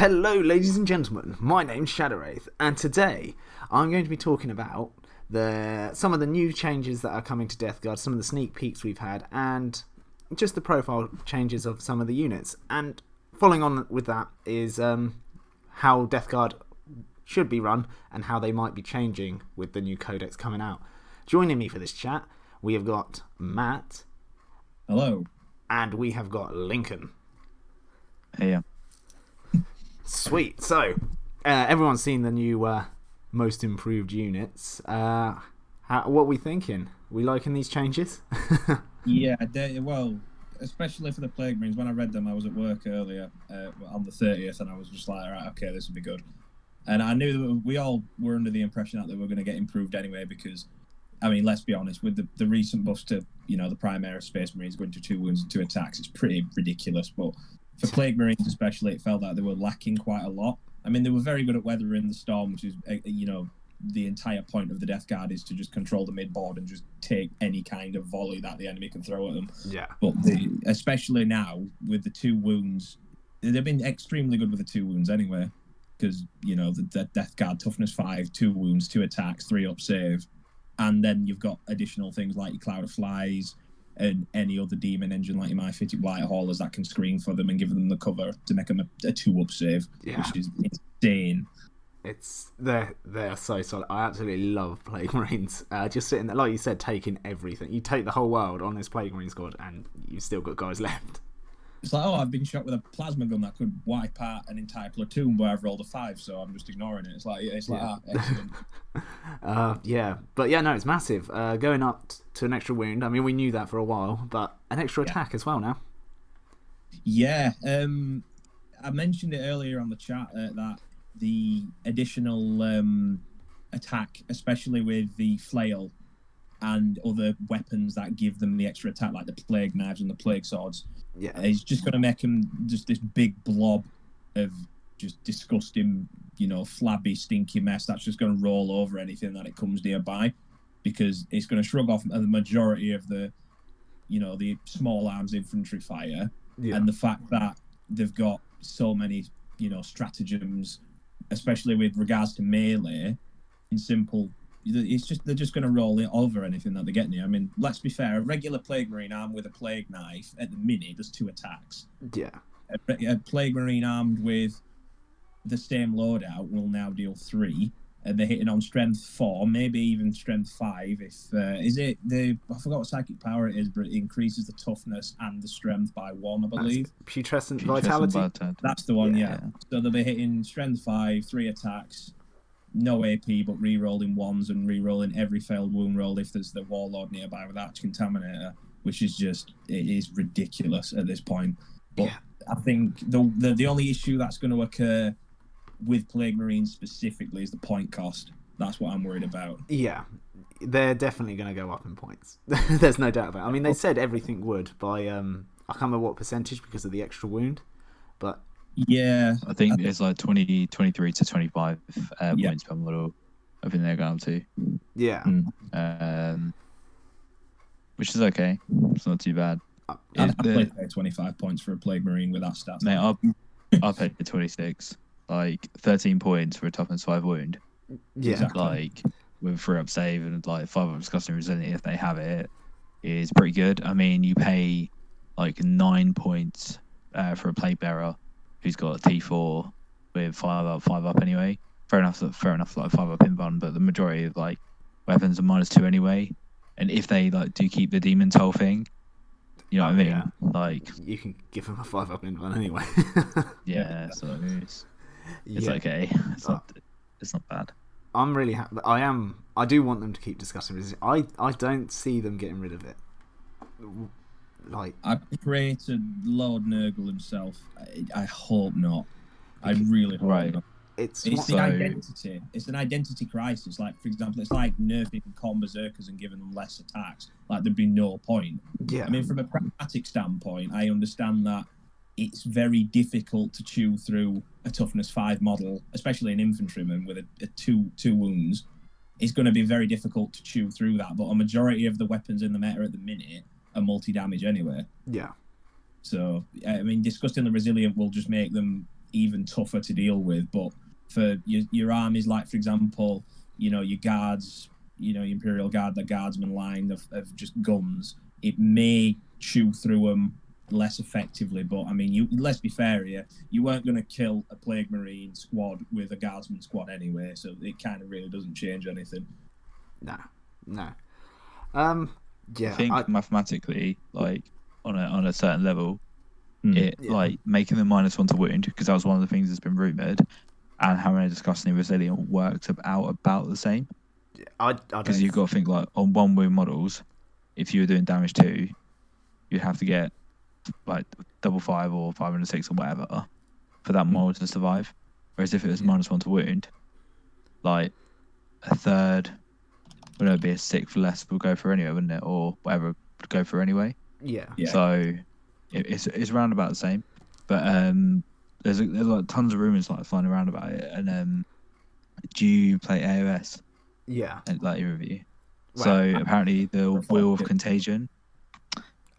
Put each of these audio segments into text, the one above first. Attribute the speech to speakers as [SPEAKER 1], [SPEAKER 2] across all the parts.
[SPEAKER 1] Hello, ladies and gentlemen. My name's Shadowwraith, and today I'm going to be talking about some of the new changes that are coming to Death Guard, some of the sneak peeks we've had, and just the profile changes of some of the units. And following on with that is how Death Guard should be run and how they might be changing with the new Codex coming out. Joining me for this chat, we have got Matt.
[SPEAKER 2] Hello.
[SPEAKER 1] And we have got Lincoln.
[SPEAKER 3] Hey, yeah.
[SPEAKER 1] Sweet. So, everyone's seen the new most improved units. What are we thinking? We liking these changes?
[SPEAKER 2] Yeah, well, especially for the Plague Marines. When I read them, I was at work earlier on the 30th, and I was just like, right, okay, this will be good. And I knew that we all were under the impression that they were going to get improved anyway, because, I mean, let's be honest, with the recent buffs to, the Primary Space Marines going to 2 wounds and 2 attacks, it's pretty ridiculous, but for Plague Marines especially, it felt like they were lacking quite a lot. I mean, they were very good at weathering the storm, which is, the entire point of the Death Guard is to just control the mid-board and just take any kind of volley that the enemy can throw at them.
[SPEAKER 1] Yeah.
[SPEAKER 2] But especially now, with the 2 wounds, they've been extremely good with the 2 wounds anyway, because, the Death Guard, toughness 5, 2 wounds, 2 attacks, 3 up save, and then you've got additional things like your Cloud of Flies, and any other demon engine like your My-Fitted White Haulers that can screen for them and give them the cover to make them a 2-up save, which is insane.
[SPEAKER 1] They're so solid. I absolutely love Plague Marines. Just sitting there, like you said, taking everything. You take the whole world on this Plague Marine squad, and you've still got guys left.
[SPEAKER 2] It's like, I've been shot with a plasma gun that could wipe out an entire platoon, but I've rolled a 5, so I'm just ignoring it. It's like excellent.
[SPEAKER 1] But yeah, no, it's massive. Going up to an extra wound. I mean, we knew that for a while, but an extra attack as well now.
[SPEAKER 2] Yeah, I mentioned it earlier on the chat that the additional attack, especially with the flail and other weapons that give them the extra attack, like the plague knives and the plague swords, is just going to make them just this big blob of just disgusting, flabby, stinky mess that's just going to roll over anything that it comes nearby, because it's going to shrug off the majority of the, the small arms infantry fire, and the fact that they've got so many, stratagems, especially with regards to melee, in simple. They're just going to roll it over anything that they get near. I mean, let's be fair. A regular Plague Marine armed with a Plague Knife at the minute does 2 attacks.
[SPEAKER 1] Yeah.
[SPEAKER 2] A Plague Marine armed with the same loadout will now deal 3, and they're hitting on Strength 4, maybe even Strength 5. I forgot what psychic power it is, but it increases the toughness and the strength by 1, I believe.
[SPEAKER 1] Putrescent Vitality.
[SPEAKER 2] That's the one, yeah. So they'll be hitting Strength 5, 3 attacks. No AP, but re-rolling 1s and re-rolling every failed wound roll if there's the Warlord nearby with Arch Contaminator, which is it is ridiculous at this point. But I think the only issue that's going to occur with Plague Marines specifically is the point cost. That's what I'm worried about. Yeah,
[SPEAKER 1] they're definitely going to go up in points. There's no doubt about it. I mean, they said everything would by, I can't remember what percentage because of the extra wound, but...
[SPEAKER 2] Yeah,
[SPEAKER 3] I think it's like 23 to 25 points per model. I think they're going up to.
[SPEAKER 1] Yeah.
[SPEAKER 3] Which is okay. It's not too bad.
[SPEAKER 2] I'd happily pay 25 points for a Plague Marine with that stat.
[SPEAKER 3] Mate, I'll pay 26. Like 13 points for a toughness 5 wound.
[SPEAKER 1] Yeah.
[SPEAKER 2] Exactly.
[SPEAKER 3] Like with 3 up save and like 5 up disgusting resilient if they have it, is pretty good. I mean, you pay like 9 points for a Plague Bearer who's got a T4 with 5 up anyway. Fair enough, like 5 up inbound, but the majority of like weapons are -2 anyway. And if they like do keep the demon toll thing, you know what I mean?
[SPEAKER 1] Yeah.
[SPEAKER 3] Like
[SPEAKER 1] you can give them a 5 up inbound anyway.
[SPEAKER 3] So it's okay. It's not bad.
[SPEAKER 1] I'm really happy. I do want them to keep discussing this. I don't see them getting rid of it. Like,
[SPEAKER 2] I pray to Lord Nurgle himself. I hope not. I really hope not.
[SPEAKER 1] It's
[SPEAKER 2] the identity. It's an identity crisis. Like, for example, it's like nerfing Khorne Berserkers and giving them less attacks. Like, there'd be no point.
[SPEAKER 1] Yeah.
[SPEAKER 2] I mean, from a pragmatic standpoint, I understand that it's very difficult to chew through a toughness 5 model, especially an infantryman with a two wounds. It's going to be very difficult to chew through that. But a majority of the weapons in the meta at the minute are multi-damage anyway.
[SPEAKER 1] Yeah.
[SPEAKER 2] So, I mean, discussing the resilient will just make them even tougher to deal with. But for your armies, like for example, your guards, your Imperial Guard, the Guardsman line of just guns, it may chew through them less effectively. But I mean, let's be fair here, you weren't going to kill a Plague Marine squad with a Guardsman squad anyway, so it kind of really doesn't change anything.
[SPEAKER 1] No. Yeah,
[SPEAKER 3] I think mathematically, like on a certain level, like making them -1 to wound, because that was one of the things that's been rumored, and having a disgustingly resilient works about the same. Because you've got to think, like, on 1 wound models, if you were doing damage 2, you'd have to get like 5/5 or 506 or whatever for that model to survive. Whereas if it was -1 to wound, like a third, would it be a sixth less would go for anyway, wouldn't it? Or whatever would go for anyway.
[SPEAKER 1] Yeah.
[SPEAKER 3] So it's around about the same. But there's like tons of rumors like flying around about it. And do you play AOS?
[SPEAKER 1] Yeah.
[SPEAKER 3] And like your review.
[SPEAKER 1] Wow.
[SPEAKER 3] So apparently the Wheel of Contagion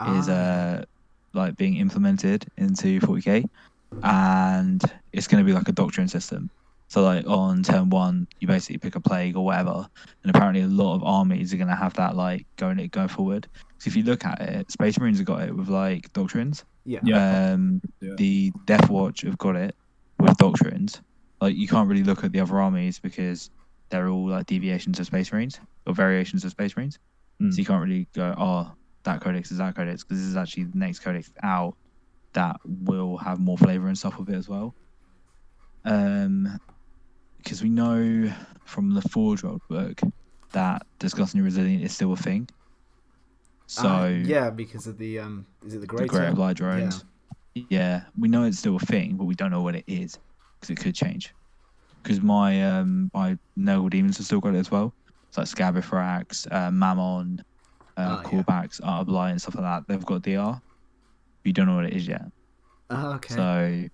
[SPEAKER 3] is like being implemented into 40k, and it's going to be like a doctrine system. So like on turn 1, you basically pick a plague or whatever, and apparently a lot of armies are going to have that like going forward. So if you look at it, Space Marines have got it with like doctrines.
[SPEAKER 1] Yeah.
[SPEAKER 3] The Death Watch have got it with doctrines. Like you can't really look at the other armies because they're all like deviations of Space Marines or variations of Space Marines. So you can't really go, oh, that codex is that codex, because this is actually the next codex out that will have more flavor and stuff with it as well. Because we know from the Forge World book that Disgustingly Resilient is still a thing. So
[SPEAKER 1] yeah, because of the is it the Great
[SPEAKER 3] of Light Drones? Yeah, we know it's still a thing, but we don't know what it is because it could change. Because my Nurgle Demons have still got it as well. It's like Scabbithrax, Mammon, Callbacks, Art of Light, and stuff like that. They've got DR. You don't know what it is yet.
[SPEAKER 1] Okay.
[SPEAKER 3] So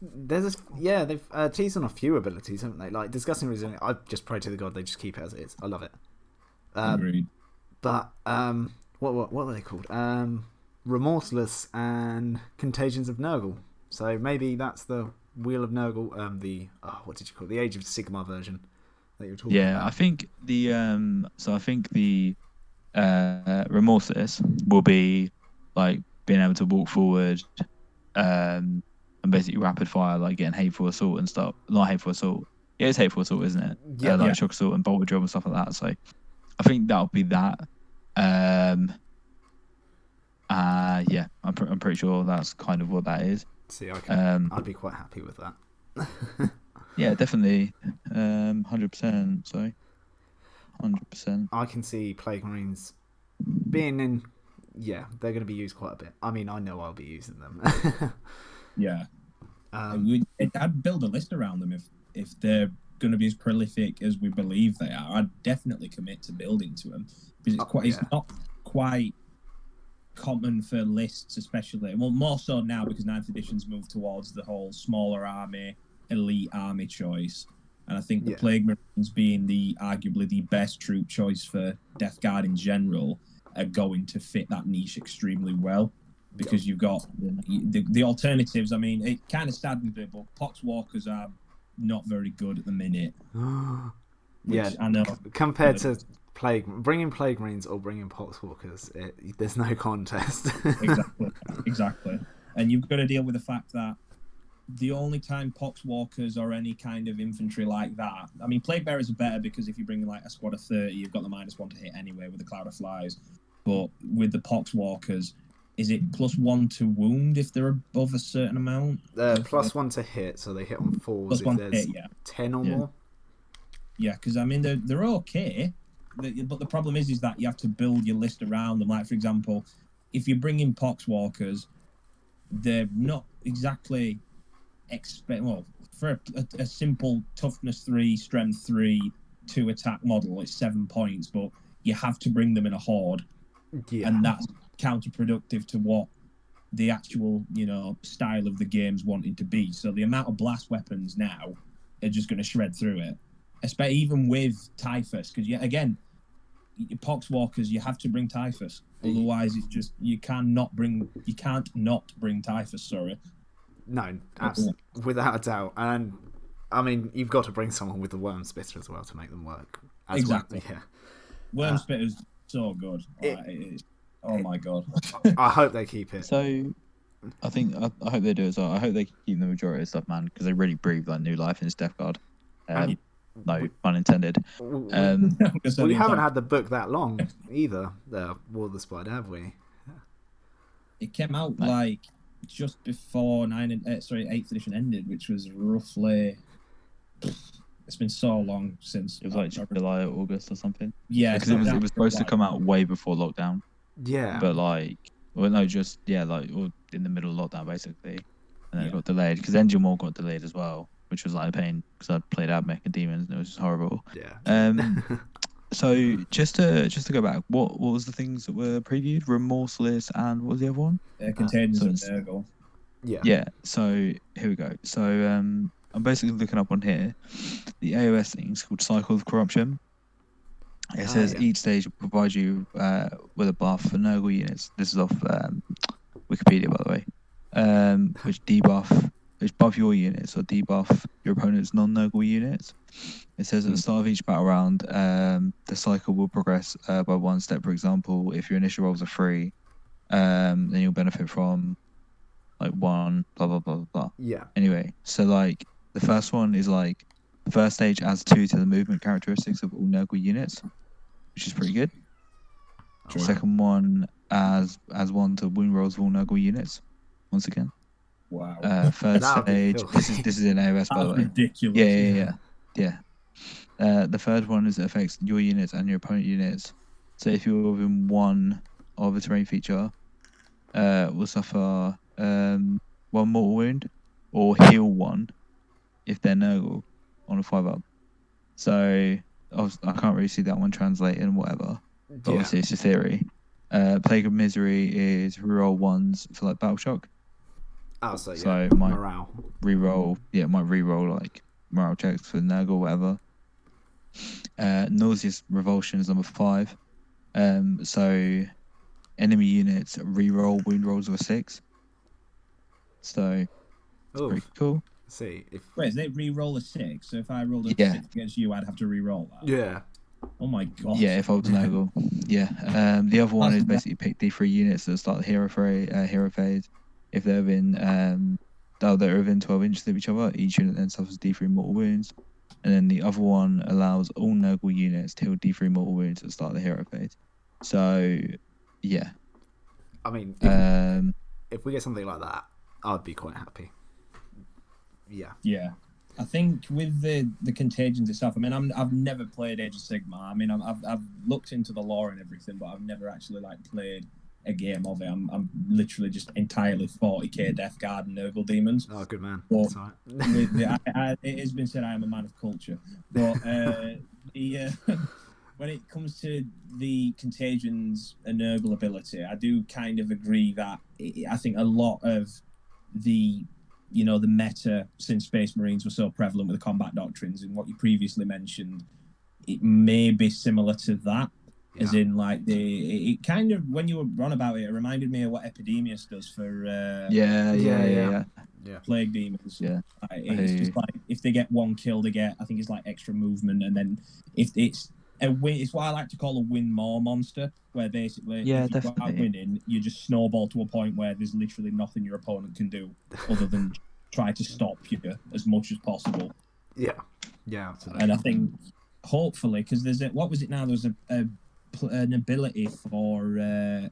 [SPEAKER 1] there's they've teased on a few abilities, haven't they? Like Disgusting Resilient. I just pray to the god they just keep it as it is. I love it.
[SPEAKER 2] Agreed.
[SPEAKER 1] But what were they called? Remorseless and Contagions of Nurgle. So maybe that's the Wheel of Nurgle. What did you call it? The Age of Sigmar version that you were talking about.
[SPEAKER 3] I think the Remorseless will be like being able to walk forward, and basically rapid fire, like getting Hateful Assault and stuff. Not Hateful Assault. Yeah, it's Hateful Assault, isn't it?
[SPEAKER 1] Yeah.
[SPEAKER 3] Shock Assault and Bolter Drill and stuff like that. So I think that'll be that. I'm pretty sure that's kind of what that is.
[SPEAKER 1] See, I'd be quite happy with that.
[SPEAKER 3] Yeah, definitely. 100%. So 100%.
[SPEAKER 1] I can see Plague Marines being in. Yeah, they're going to be used quite a bit. I mean, I know I'll be using them.
[SPEAKER 2] Yeah. I'd build a list around them if they're going to be as prolific as we believe they are. I'd definitely commit to building to them, because it's not quite common for lists, especially. Well, more so now because 9th edition's moved towards the whole smaller army, elite army choice. And I think the Plague Marines being arguably the best troop choice for Death Guard in general are going to fit that niche extremely well, because you've got the alternatives. I mean, it kind of saddens me, but Poxwalkers are not very good at the minute.
[SPEAKER 1] Yeah,
[SPEAKER 2] I know.
[SPEAKER 1] Compared to bringing Plague Marines or bringing Poxwalkers, there's no contest.
[SPEAKER 2] Exactly. And you've got to deal with the fact that the only time Poxwalkers or any kind of infantry like that, I mean, Plague Bearers are better because if you bring like a squad of 30, you've got the -1 to hit anyway with the Cloud of Flies. But with the Poxwalkers, is it +1 to wound if they're above a certain amount?
[SPEAKER 1] +1 to hit, so they hit on 4s if there's 10 or more.
[SPEAKER 2] Yeah, because I mean, they're okay, but the problem is that you have to build your list around them. Like, for example, if you bring in Poxwalkers, they're not exactly for a simple toughness 3, strength 3, 2 attack model, it's 7 points, but you have to bring them in a horde, and that's counterproductive to what the actual style of the game's wanting to be. So the amount of blast weapons now are just going to shred through it, especially even with Typhus, because again, Poxwalkers, you have to bring Typhus, otherwise it's just you can't not bring Typhus. Sorry.
[SPEAKER 1] No, absolutely, without a doubt. And I mean, you've got to bring someone with the worm spitter as well to make them work.
[SPEAKER 2] Exactly.
[SPEAKER 1] Well. Yeah.
[SPEAKER 2] Worm spitter's so good. Oh my god.
[SPEAKER 1] I hope they keep it.
[SPEAKER 3] So, I hope they do as well. I hope they keep the majority of stuff, man, because they really breathe like new life in this Death Guard. No pun intended.
[SPEAKER 1] We haven't had the book that long either. The War of the Spider, have we?
[SPEAKER 2] It came out like just before 8th edition ended, which was roughly. It's been so long since.
[SPEAKER 3] It was like July or August or something.
[SPEAKER 2] Yeah,
[SPEAKER 3] because it was supposed to come out way before lockdown.
[SPEAKER 1] Yeah.
[SPEAKER 3] But like, well, no, just like in the middle of lockdown basically, and then it got delayed because Engine War got delayed as well, which was like a pain because I played Admech and Demons and it was just horrible.
[SPEAKER 1] Yeah.
[SPEAKER 3] So just to go back, what was the things that were previewed? Remorseless and what was the other one?
[SPEAKER 2] Contagion and Nurgle.
[SPEAKER 1] Yeah.
[SPEAKER 3] Yeah. So here we go. So I'm basically looking up on here. The AOS thing is called Cycle of Corruption. It says each stage will provide you with a buff for Nurgle units. This is off Wikipedia, by the way. Which buff your units or debuff your opponent's non-Nurgle units. It says at the start of each battle round, the cycle will progress by one step. For example, if your initial rolls are 3, then you'll benefit from like 1, blah blah blah blah blah.
[SPEAKER 1] Yeah.
[SPEAKER 3] Anyway, so like the first one is like the first stage adds 2 to the movement characteristics of all Nurgle units, which is pretty good. The second one adds 1 to wound rolls of all Nurgle units. Once again.
[SPEAKER 2] Wow.
[SPEAKER 3] Third stage. This is in AOS, by the way.
[SPEAKER 2] Ridiculous.
[SPEAKER 3] Yeah. The third one is it affects your units and your opponent units. So if you're within 1 of a terrain feature, will suffer 1 mortal wound or heal 1 if they're Nurgle on a 5-up. So I can't really see that one translating whatever. But obviously it's a theory. Plague of Misery is reroll 1s for like Battle Shock.
[SPEAKER 1] Oh, so
[SPEAKER 3] it might
[SPEAKER 1] morale.
[SPEAKER 3] Might reroll like morale checks for Nurgle or whatever. Nauseous Revulsion is number 5. So enemy units reroll wound rolls of a 6. So it's pretty cool.
[SPEAKER 1] See,
[SPEAKER 2] wait, they re-roll a 6. So if I rolled a 6 against you, I'd have to re-roll that.
[SPEAKER 1] Yeah.
[SPEAKER 2] Oh my god.
[SPEAKER 3] Yeah, if I was Nurgle. Yeah. The other one is basically pick D3 units that start the hero phase. If they're within they're within 12 inches of each other, each unit then suffers D3 mortal wounds. And then the other one allows all Nurgle units to heal D3 mortal wounds at the start of the hero phase. So yeah.
[SPEAKER 1] I mean, if we get something like that, I'd be quite happy. Yeah.
[SPEAKER 2] Yeah. I think with the Contagions itself, I mean, I've never played Age of Sigmar. I mean, I've looked into the lore and everything, but I've never actually like played a game of it. I'm literally just entirely 40k Death Guard and Nurgle Demons.
[SPEAKER 1] Oh, good man.
[SPEAKER 2] But it has been said I am a man of culture. But when it comes to the Contagions and Nurgle ability, I do kind of agree that I think a lot of the meta since Space Marines were so prevalent with the combat doctrines and what you previously mentioned, it may be similar to that. Yeah. As in, like, it kind of, when you were on about it, it reminded me of what Epidemius does for Plague Demons.
[SPEAKER 3] Yeah.
[SPEAKER 2] It's just like, if they get 1 kill, they get, I think it's like extra movement, and then if it's a win, it's what I like to call a win more monster, where basically if you go out winning, you just snowball to a point where there's literally nothing your opponent can do other than try to stop you as much as possible.
[SPEAKER 1] Yeah, absolutely.
[SPEAKER 2] And I think hopefully, because there's what was it now? There's an ability for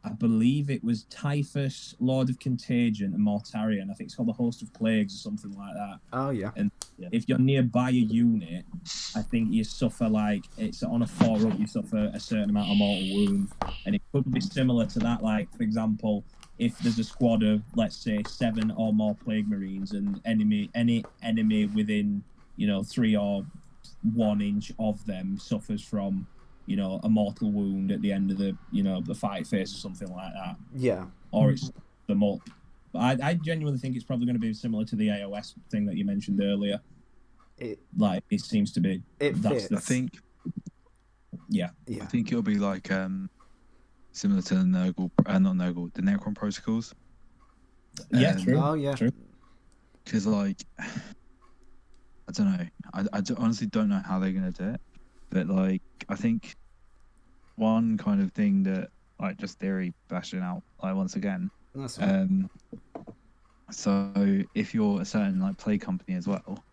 [SPEAKER 2] I believe it was Typhus, Lord of Contagion, and Mortarion. I think it's called the Host of Plagues or something like that.
[SPEAKER 1] Oh yeah.
[SPEAKER 2] And if you're nearby a unit, I think you suffer like it's on a 4-up, you suffer a certain amount of mortal wounds, and it could be similar to that. Like for example, if there's a squad of let's say 7 or more Plague Marines, and any enemy within 3 or 1 inch of them suffers from a mortal wound at the end of the fight phase or something like that.
[SPEAKER 1] Yeah.
[SPEAKER 2] Or it's them up. But I genuinely think it's probably going to be similar to the AOS thing that you mentioned earlier. It seems to be.
[SPEAKER 1] I think.
[SPEAKER 2] Yeah.
[SPEAKER 3] I think it'll be like similar to the Nurgle, not Nurgle, the Necron protocols.
[SPEAKER 2] Yeah, true.
[SPEAKER 1] Oh yeah.
[SPEAKER 2] True.
[SPEAKER 3] because like I don't know. Honestly don't know how they're gonna do it, but like I think one kind of thing that like just theory bashing out like once again.
[SPEAKER 1] That's right.
[SPEAKER 3] So if you're a certain like play company as well,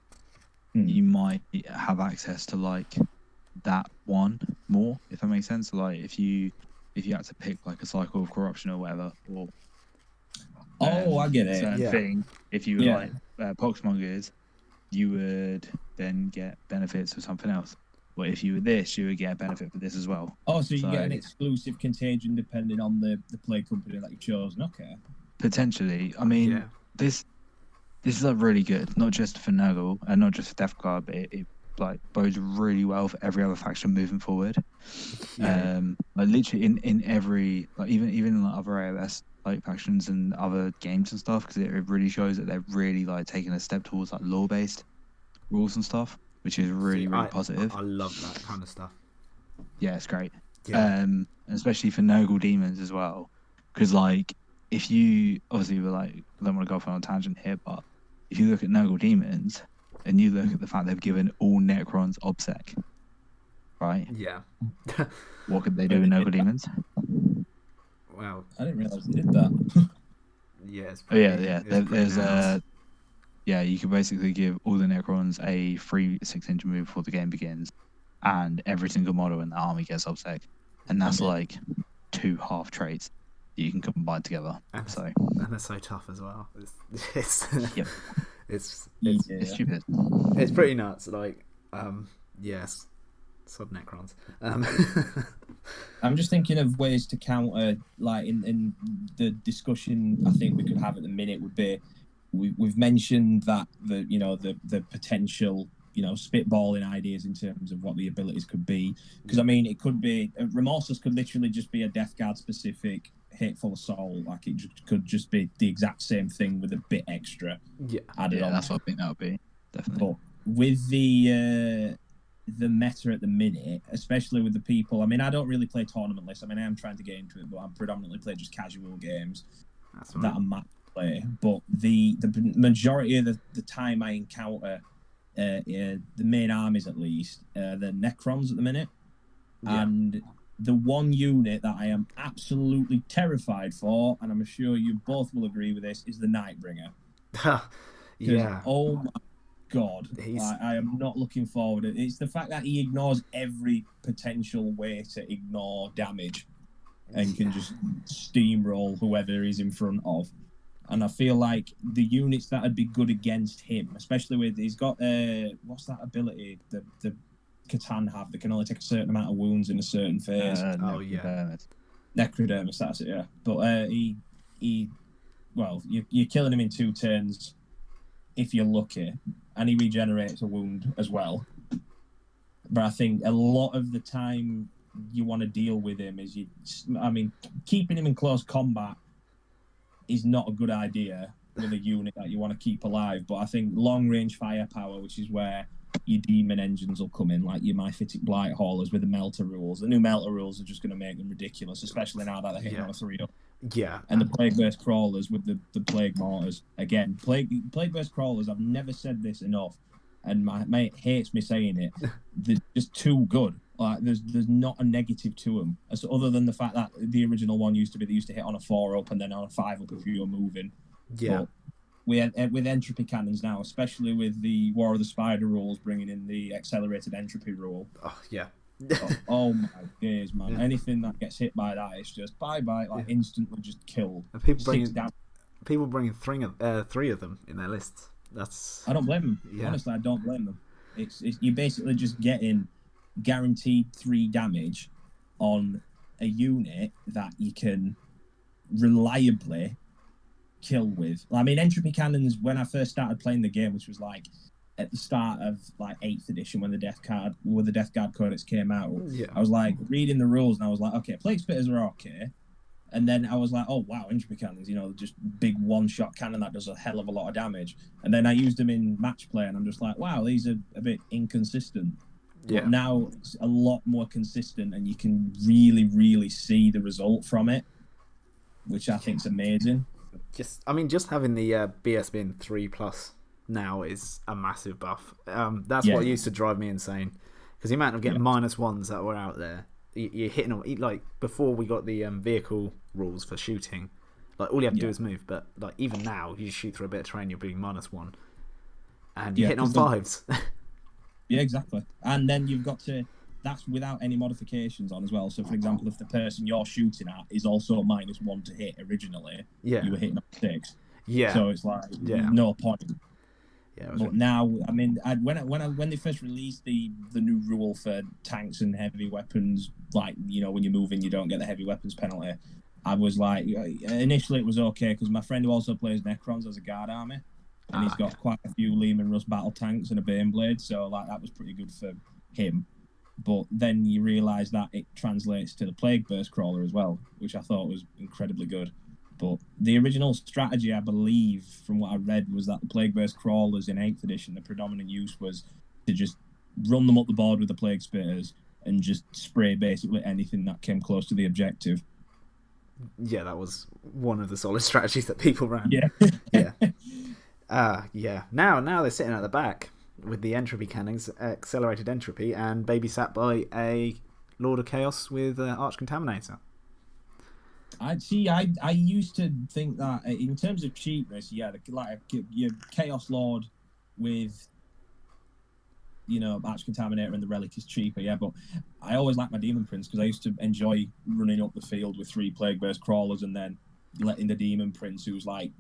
[SPEAKER 3] you might have access to like that one more, if that makes sense. So, like if you had to pick like a cycle of corruption or whatever, or
[SPEAKER 2] I get it.
[SPEAKER 3] certain
[SPEAKER 1] Yeah.
[SPEAKER 3] thing, if you were like poxmongers, you would then get benefits for something else. But if you were this, you would get a benefit for this as well.
[SPEAKER 2] Oh, so you get an exclusive contagion depending on the play company that you've chosen. Okay.
[SPEAKER 3] Potentially. I mean, this is like really good, not just for Nurgle and not just for Death Guard, but it like bodes really well for every other faction moving forward. Like literally in every like even in like other AOS like factions and other games and stuff, because it really shows that they're really like taking a step towards like lore based rules and stuff, which is really positive.
[SPEAKER 1] I love that kind of stuff.
[SPEAKER 3] Yeah, it's great.
[SPEAKER 1] Yeah.
[SPEAKER 3] And especially for Nurgle demons as well, because like if you obviously were like, I don't want to go off on a tangent here, but if you look at Nurgle demons and you look at the fact they've given all Necrons obsec, right?
[SPEAKER 1] Yeah.
[SPEAKER 3] What could they do with Nurgle demons?
[SPEAKER 1] Wow.
[SPEAKER 2] I didn't realise they did that.
[SPEAKER 1] Yeah. It's
[SPEAKER 3] Yeah. There's you can basically give all the Necrons a free 6-inch move before the game begins, and every single model in the army gets obsec, and that's like 2 half traits that you can combine together.
[SPEAKER 1] And they're so tough as well. It's it's
[SPEAKER 3] stupid.
[SPEAKER 1] It's pretty nuts. Like yes, sub Necrons.
[SPEAKER 2] I'm just thinking of ways to counter, like in the discussion I think we could have at the minute would be, we've mentioned that the potential, spitballing ideas in terms of what the abilities could be, because I mean it could be Remorseless could literally just be a Death Guard specific Hateful Assault, like it could just be the exact same thing with a bit extra added on.
[SPEAKER 3] That's what I think that would be, definitely.
[SPEAKER 2] But with the meta at the minute, especially with the people, I mean, I don't really play tournament lists. I mean, I am trying to get into it, but I predominantly play just casual games that I might play. But the majority of the time I encounter the main armies, at least, the Necrons at the minute, and the one unit that I am absolutely terrified for, and I'm sure you both will agree with this, is the Nightbringer. Oh my God, I am not looking forward. It's the fact that he ignores every potential way to ignore damage and can just steamroll whoever he's in front of. And I feel like the units that would be good against him, especially with, he's got what's that ability the Catan have? They can only take a certain amount of wounds in a certain phase. Necrodermis, that's it, yeah. But you're killing him in 2 turns if you're lucky, and he regenerates a wound as well. But I think a lot of the time you want to deal with him is keeping him in close combat is not a good idea with a unit that you want to keep alive. But I think long range firepower, which is where your demon engines will come in, like your Mythic Blight Haulers with the Melter rules. The new Melter rules are just going to make them ridiculous, especially now that they're hitting on a 3-up.
[SPEAKER 1] Yeah.
[SPEAKER 2] And the Plague Burst Crawlers with the Plague Mortars. Again, Plague Burst Crawlers, I've never said this enough, and my mate hates me saying it. They're just too good. Like, there's not a negative to them, other than the fact that the original one used to hit on a 4-up and then on a 5-up if you were moving.
[SPEAKER 1] Yeah.
[SPEAKER 2] But with entropy cannons now, especially with the War of the Spider rules bringing in the accelerated entropy rule.
[SPEAKER 1] Oh yeah.
[SPEAKER 2] Oh my days, man! Yeah. Anything that gets hit by that is just bye, like instantly just killed.
[SPEAKER 1] And people bring 3 of them in their lists. I
[SPEAKER 2] don't blame them. Yeah. Honestly, I don't blame them. It's you're basically just getting guaranteed 3 damage on a unit that you can reliably kill with. I mean, entropy cannons, when I first started playing the game, which was like at the start of like 8th edition when the Death Guard Codex came out, I was like reading the rules and I was like, okay, Plague Spitters are okay. And then I was like, oh wow, entropy cannons, just big one-shot cannon that does a hell of a lot of damage. And then I used them in match play and I'm just like, wow, these are a bit inconsistent. Yeah. But now it's a lot more consistent and you can really, really see the result from it, which I think is amazing.
[SPEAKER 1] Just having the BS bin 3+ now is a massive buff. That's
[SPEAKER 2] Yeah.
[SPEAKER 1] what used to drive me insane, because the amount of getting -1s that were out there, you're hitting them. Like before we got the vehicle rules for shooting, like all you have to do is move. But like even now, you shoot through a bit of terrain, you'll be -1, and you're hitting on 5s.
[SPEAKER 2] Yeah, exactly. And then you've got to. That's without any modifications on as well. So, for example, if the person you're shooting at is also -1 to hit originally, you were hitting on 6.
[SPEAKER 1] Yeah.
[SPEAKER 2] So it's like no point.
[SPEAKER 1] Yeah.
[SPEAKER 2] But now, I mean, when they first released the new rule for tanks and heavy weapons, like when you're moving, you don't get the heavy weapons penalty. I was like, initially it was okay because my friend who also plays Necrons as a guard army, and he's got quite a few Lehman Russ battle tanks and a Baneblade, so like that was pretty good for him. But then you realise that it translates to the Plague Burst Crawler as well, which I thought was incredibly good. But the original strategy, I believe, from what I read, was that the Plague Burst Crawlers in 8th edition, the predominant use was to just run them up the board with the Plague Spitters and just spray basically anything that came close to the objective.
[SPEAKER 1] Yeah, that was one of the solid strategies that people ran.
[SPEAKER 2] Yeah.
[SPEAKER 1] Yeah. Now they're sitting at the back with the entropy cannons, accelerated entropy, and babysat by a Lord of Chaos with Arch Contaminator.
[SPEAKER 2] I used to think that in terms of cheapness, like your Chaos Lord with Arch Contaminator and the Relic is cheaper, but I always liked my Demon Prince because I used to enjoy running up the field with 3 Plague Burst Crawlers and then letting the Demon Prince, who's like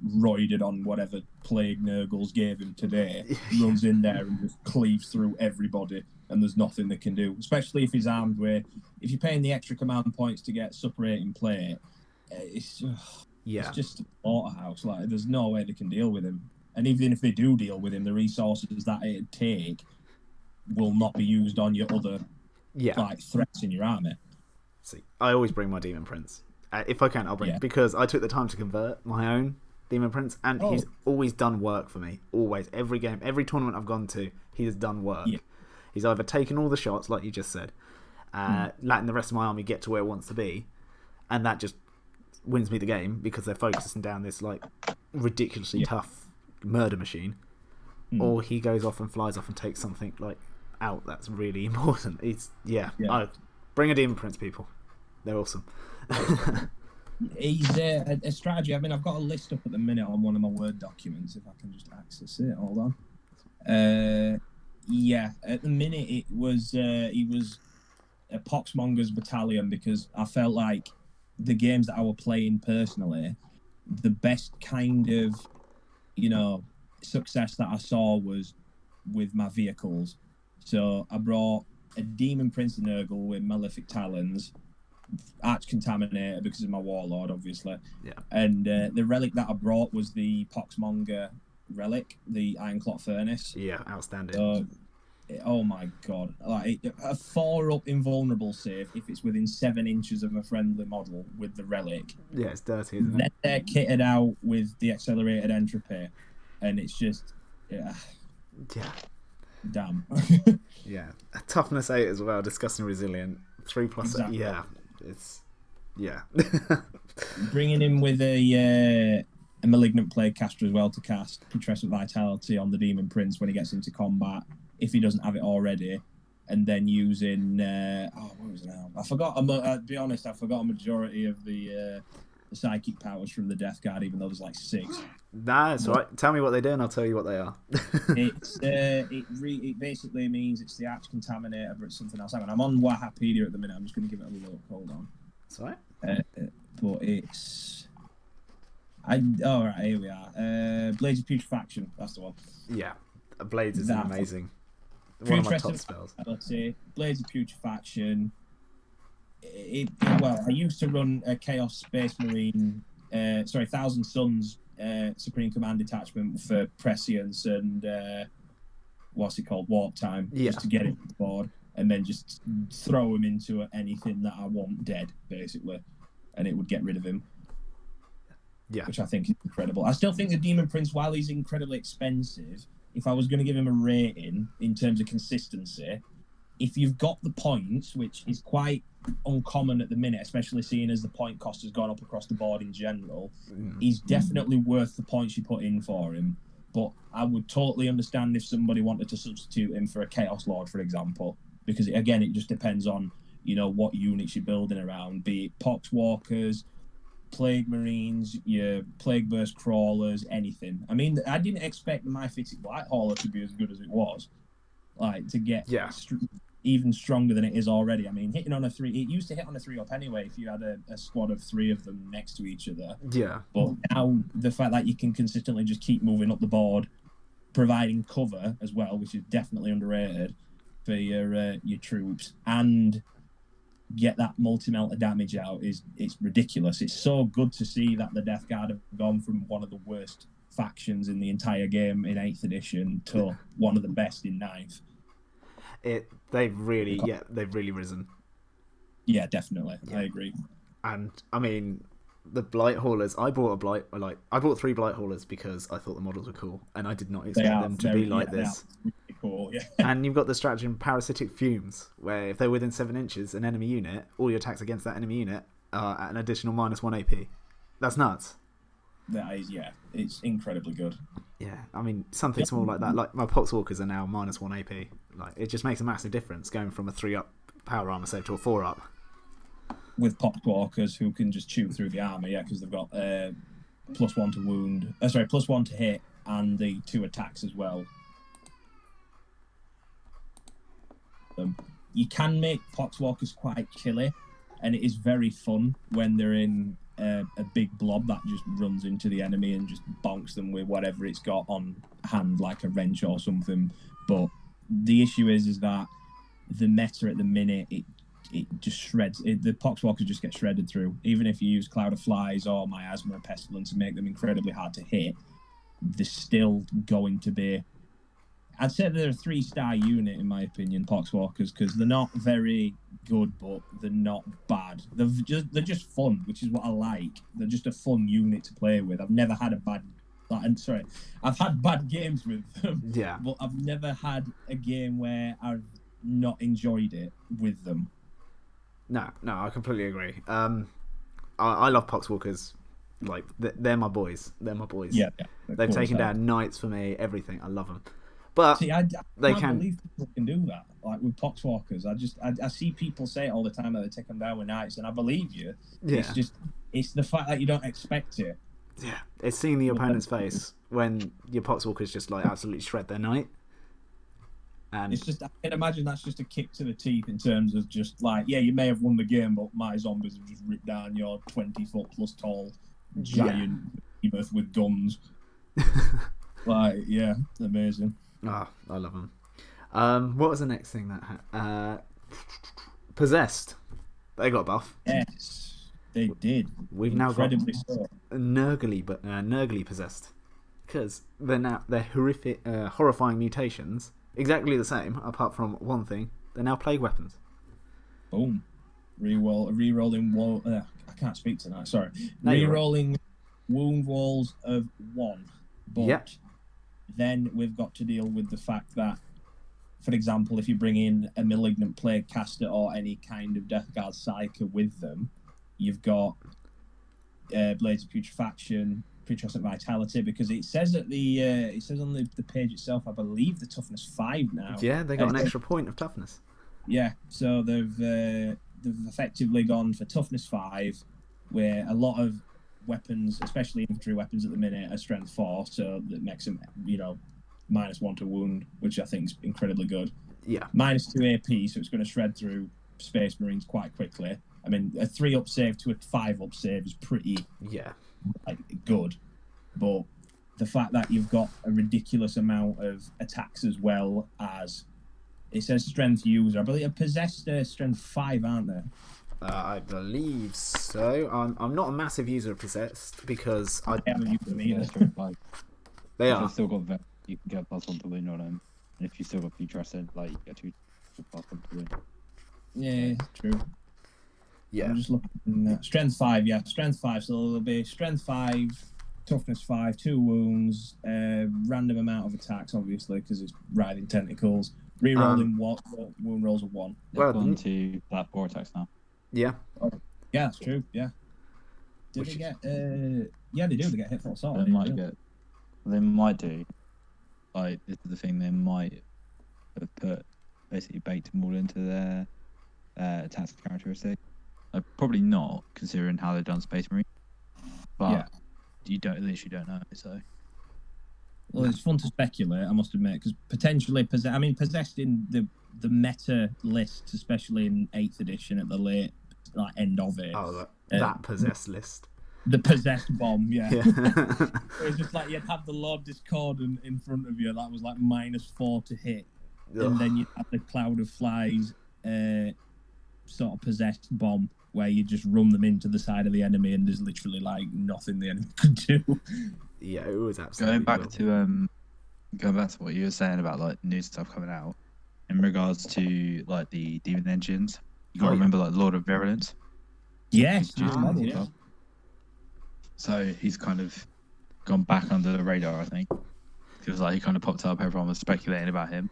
[SPEAKER 2] roided on whatever plague Nurgles gave him today, runs in there and just cleaves through everybody, and there's nothing they can do. Especially if he's armed with, if you're paying the extra command points to get suppurating plate, it's just a slaughterhouse. Like there's no way they can deal with him. And even if they do deal with him, the resources that it'd take will not be used on your other like threats in your army.
[SPEAKER 1] See, I always bring my Demon Prince. If I can, I'll bring it, because I took the time to convert my own Demon Prince, and he's always done work for me. Always. Every game, every tournament I've gone to, he has done work. Yeah. He's either taken all the shots, like you just said, letting the rest of my army get to where it wants to be, and that just wins me the game because they're focusing down this like ridiculously tough murder machine. Or he goes off and flies off and takes something like out that's really important. It's bring a Demon Prince, people. They're awesome.
[SPEAKER 2] He's a strategy. I mean, I've got a list up at the minute on one of my Word documents. If I can just access it, hold on. At the minute it was he was a Poxmonger's battalion, because I felt like the games that I were playing personally, the best kind of success that I saw was with my vehicles. So I brought a Demon Prince Nurgle with Malefic Talons, Arch Contaminator because of my Warlord, obviously.
[SPEAKER 1] Yeah. And
[SPEAKER 2] the relic that I brought was the Poxmonger relic, the Ironclot Furnace.
[SPEAKER 1] Yeah, outstanding.
[SPEAKER 2] Oh my god! Like a 4-up invulnerable save if it's within 7 inches of a friendly model with the relic.
[SPEAKER 1] Yeah, it's dirty, isn't it?
[SPEAKER 2] Then they're kitted out with the accelerated entropy, and it's just damn.
[SPEAKER 1] Yeah, toughness 8 as well. Disgusting resilient. 3+.
[SPEAKER 2] Exactly.
[SPEAKER 1] It's
[SPEAKER 2] Bringing him with a malignant plague caster as well to cast Putrescent Vitality on the Demon Prince when he gets into combat, if he doesn't have it already, and then using what was it now? I forgot. To be honest, I forgot a majority of the psychic powers from the Death Guard, even though there's like 6.
[SPEAKER 1] Nah, it's alright. Tell me what they do, and I'll tell you what they are.
[SPEAKER 2] It basically means it's the Arch Contaminator, but it's something else. I'm on Wikipedia at the minute. I'm just going to give it a look. Hold on.
[SPEAKER 1] It's alright.
[SPEAKER 2] But it's. Alright, here we are. Blades of Putrefaction. That's the one.
[SPEAKER 1] Yeah, Blades is amazing. One of my top spells.
[SPEAKER 2] Let's see. Blades of Putrefaction. I used to run a Chaos Space Marine. Thousand Suns Supreme Command Detachment for Prescience and Warp Time, just to get it on board, and then just throw him into anything that I want dead, basically, and it would get rid of him. Yeah, which I think is incredible. I still think the Demon Prince, while he's incredibly expensive, if I was going to give him a rating in terms of consistency, if you've got the points, which is quite uncommon at the minute, especially seeing as the point cost has gone up across the board in general, he's definitely worth the points you put in for him. But I would totally understand if somebody wanted to substitute him for a Chaos Lord, for example, because again, it just depends on what units you're building around, be it Poxwalkers, Plague Marines, your Plague Burst Crawlers, anything. I mean, I didn't expect the Mythic Whitehauler to be as good as it was, like to get even stronger than it is already. I mean, hitting on a 3, it used to hit on a 3-up anyway if you had a squad of 3 of them next to each other.
[SPEAKER 1] Yeah.
[SPEAKER 2] But now the fact that you can consistently just keep moving up the board, providing cover as well, which is definitely underrated for your troops, and get that multi-melt of damage out it's ridiculous. It's so good to see that the Death Guard have gone from one of the worst factions in the entire game in 8th edition to one of the best in 9th.
[SPEAKER 1] They've really risen.
[SPEAKER 2] Yeah, definitely. Yeah. I agree.
[SPEAKER 1] And I mean, the Blight Haulers, I bought 3 Blight Haulers because I thought the models were cool, and I did not expect them to be like this.
[SPEAKER 2] Really cool, yeah.
[SPEAKER 1] And you've got the stratagem Parasitic Fumes, where if they're within 7 inches an enemy unit, all your attacks against that enemy unit are at an additional -1 AP. That's nuts.
[SPEAKER 2] That is, yeah, it's incredibly good.
[SPEAKER 1] Yeah, I mean, something small like that, like my Poxwalkers are now -1 AP. Like, it just makes a massive difference going from a 3-up power armor save to a 4-up.
[SPEAKER 2] With Poxwalkers who can just chew through the armor, yeah, because they've got +1 to wound, +1 to hit, and the 2 attacks as well. You can make Poxwalkers quite killy, and it is very fun when they're in a big blob that just runs into the enemy and just bonks them with whatever it's got on hand, like a wrench or something. But the issue is that the meta at the minute, it just shreds. The Poxwalkers just get shredded through. Even if you use Cloud of Flies or Miasma or Pestilence and make them incredibly hard to hit, they're still going to be... I'd say they're a 3-star unit, in my opinion, Poxwalkers, because they're not very good, but they're not bad. They're just fun, which is what I like. They're just a fun unit to play with. I've never had I've had bad games with them.
[SPEAKER 1] Yeah.
[SPEAKER 2] But I've never had a game where I've not enjoyed it with them.
[SPEAKER 1] No, I completely agree. I love Poxwalkers. Like, they're my boys.
[SPEAKER 2] Yeah.
[SPEAKER 1] They've taken down knights for me, everything. I love them. But
[SPEAKER 2] see, I can't believe people can do that. Like with Poxwalkers, I see people say it all the time that they take them down with knights, and I believe you. Yeah. It's the fact that you don't expect it.
[SPEAKER 1] Yeah, it's seeing the opponent's face when your Poxwalkers just like absolutely shred their knight. And
[SPEAKER 2] it's just, I can imagine that's just a kick to the teeth in terms of just like, yeah, you may have won the game, but my zombies have just ripped down your 20-foot plus tall giant behemoth with guns. Like, yeah, amazing.
[SPEAKER 1] Oh, I love them. What was the next thing that had? Possessed. They got a buff.
[SPEAKER 2] Yes, they did.
[SPEAKER 1] We've now got
[SPEAKER 2] so.
[SPEAKER 1] Nurgly Possessed, because they're horrific, horrifying mutations. Exactly the same, apart from one thing. They're now plague weapons.
[SPEAKER 2] Boom. Rerolling wall. I can't speak tonight. Sorry. Rerolling wound walls of 1. But then we've got to deal with the fact that, for example, if you bring in a Malignant Plague Caster or any kind of Death Guard Psyker with them, you've got Blades of Putrefaction, Putrescent Vitality, because it says on the page itself, I believe, the toughness 5 now.
[SPEAKER 1] Yeah, they got an extra point of toughness.
[SPEAKER 2] Yeah, so they've effectively gone for toughness 5, where a lot of weapons, especially infantry weapons at the minute, are strength 4, so that makes them, -1 to wound, which I think is incredibly good.
[SPEAKER 1] Yeah.
[SPEAKER 2] -2 AP, so it's going to shred through Space Marines quite quickly. I mean, a 3-up save to a 5-up save is pretty good, but the fact that you've got a ridiculous amount of attacks as well as, it says strength user, I believe Possessed strength 5, aren't they?
[SPEAKER 1] I believe so. I'm not a massive user of Possessed because I
[SPEAKER 2] haven't used them either.
[SPEAKER 1] They are.
[SPEAKER 3] I've still got vet, you can get +1 to win on them, and if you still got Putrescent, like you get 2 +1 to win.
[SPEAKER 2] Yeah, true.
[SPEAKER 1] Yeah.
[SPEAKER 2] I'm just looking at Strength 5, yeah. Strength 5, so it'll be Strength 5, Toughness 5, 2 wounds, random amount of attacks, obviously, because it's Writhing Tentacles. Rerolling wound rolls of 1.
[SPEAKER 3] They've gone to that 4 attacks now.
[SPEAKER 1] Yeah.
[SPEAKER 2] Yeah, that's true, yeah. Did they get... yeah, they do. They get hit for assault.
[SPEAKER 3] They might do. like this is the thing they might have put, basically baked them all into their attacks characteristic. Probably not, considering how they've done Space Marine. But you literally don't know. So.
[SPEAKER 2] Well, it's fun to speculate, I must admit, because potentially, possessed in the meta lists, especially in 8th edition at the late end of it.
[SPEAKER 1] Oh, that possessed list.
[SPEAKER 2] The possessed bomb, yeah.
[SPEAKER 1] Yeah.
[SPEAKER 2] It was just like you'd have the Lord Discordant in front of you, that was like -4 to hit.
[SPEAKER 1] Ugh.
[SPEAKER 2] And then you'd have the Cloud of Flies sort of possessed bomb, where you just run them into the side of the enemy and there's literally like nothing the enemy could do.
[SPEAKER 1] Yeah, it was absolutely
[SPEAKER 3] going back to what you were saying about like new stuff coming out in regards to like the demon engines. You got to remember like Lord of Virulence.
[SPEAKER 2] Yes,
[SPEAKER 1] yeah.
[SPEAKER 3] So he's kind of gone back under the radar, I think. Because like he kind of popped up, everyone was speculating about him,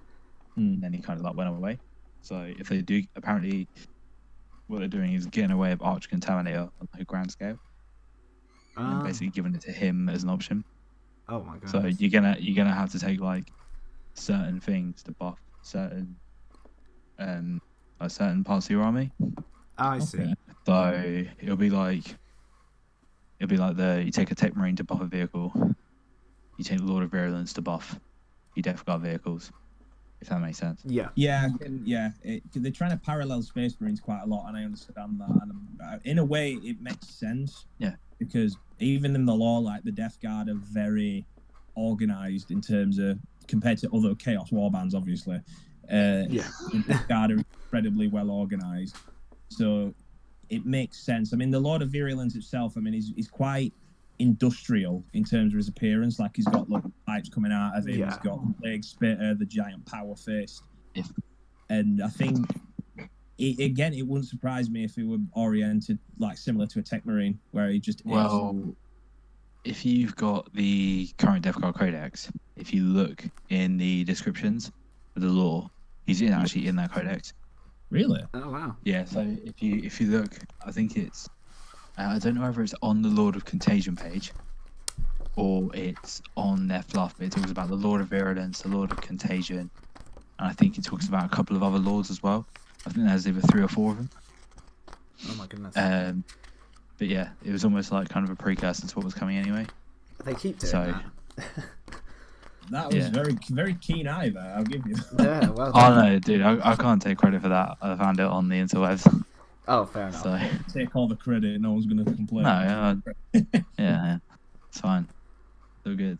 [SPEAKER 3] and then he kind of like went away. So if they do, apparently, what they're doing is getting away of Arch Contaminator on a grand scale, and basically giving it to him as an option.
[SPEAKER 1] Oh my god!
[SPEAKER 3] So you're gonna have to take like certain things to buff certain certain parts of your army.
[SPEAKER 1] I see.
[SPEAKER 3] So it'll be like you take a Tech Marine to buff a vehicle, you take the Lord of Virulence to buff your Death Guard vehicles. If that makes sense.
[SPEAKER 2] Yeah. They're trying to parallel Space Marines quite a lot, and I understand that. And in a way, it makes sense.
[SPEAKER 3] Yeah.
[SPEAKER 2] Because even in the lore, like the Death Guard are very organized in terms of compared to other Chaos Warbands, obviously. The Death Guard are incredibly well organized, so it makes sense. I mean, the Lord of Virulence itself, I mean, he's quite industrial in terms of his appearance. Like he's got little pipes coming out of him. He's got the Plague Spitter, the giant power fist, and I think it wouldn't surprise me if he were oriented like similar to a Tech Marine, where he just
[SPEAKER 3] if you've got the current Death Guard Codex, if you look in the descriptions of the lore, he's actually in that Codex.
[SPEAKER 2] Really?
[SPEAKER 1] Oh wow.
[SPEAKER 3] Yeah. So if you look, I think it's I don't know whether it's on the Lord of Contagion page or it's on their fluff, but it talks about the Lord of Virulence, the Lord of Contagion, and I think it talks about a couple of other lords as well. I think there's either 3 or 4 of them.
[SPEAKER 1] Oh my goodness.
[SPEAKER 3] But yeah, it was almost like kind of a precursor to what was coming anyway.
[SPEAKER 1] They keep doing that.
[SPEAKER 2] That was very, very keen eye there, I'll give you.
[SPEAKER 1] Yeah, well.
[SPEAKER 3] Oh no, dude, I can't take credit for that. I found it on the interwebs.
[SPEAKER 1] Oh, fair enough.
[SPEAKER 3] So,
[SPEAKER 2] take all the credit, no one's going to complain.
[SPEAKER 3] No, yeah, it's fine. So good.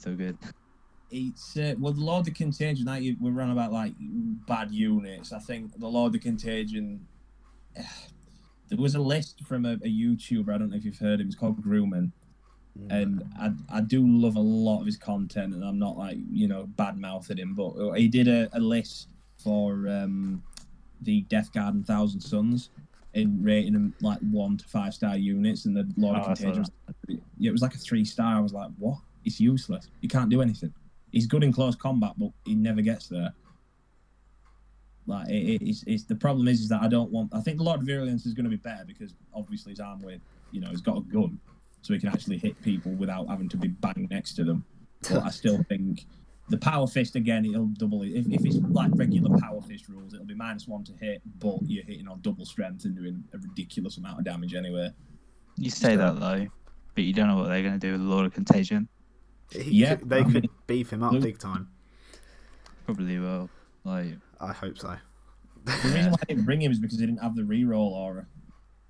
[SPEAKER 2] It's the Lord of Contagion. We're on about like bad units. I think the Lord of Contagion. There was a list from a YouTuber. I don't know if you've heard him. It's called Grumman, and I do love a lot of his content. And I'm not like bad mouthing him, but he did a list for the Death Guard and Thousand Suns, in rating them like 1 to 5 star units, and the Lord of Contagion. It was like a 3-star. I was like, what? It's useless. He can't do anything. He's good in close combat, but he never gets there. Like it's the problem is that I think the Lord of Virulence is going to be better because obviously he's armed with, he's got a gun, so he can actually hit people without having to be banged next to them. But I still think the Power Fist again, it'll double it. If it's like regular Power Fist rules, it'll be -1 to hit, but you're hitting on double strength and doing a ridiculous amount of damage anyway.
[SPEAKER 3] You say that though, but you don't know what they're going to do with the Lord of Contagion.
[SPEAKER 1] They could beef him up big time.
[SPEAKER 3] Probably will. Like,
[SPEAKER 1] I hope so.
[SPEAKER 2] The reason why I didn't bring him is because he didn't have the reroll aura.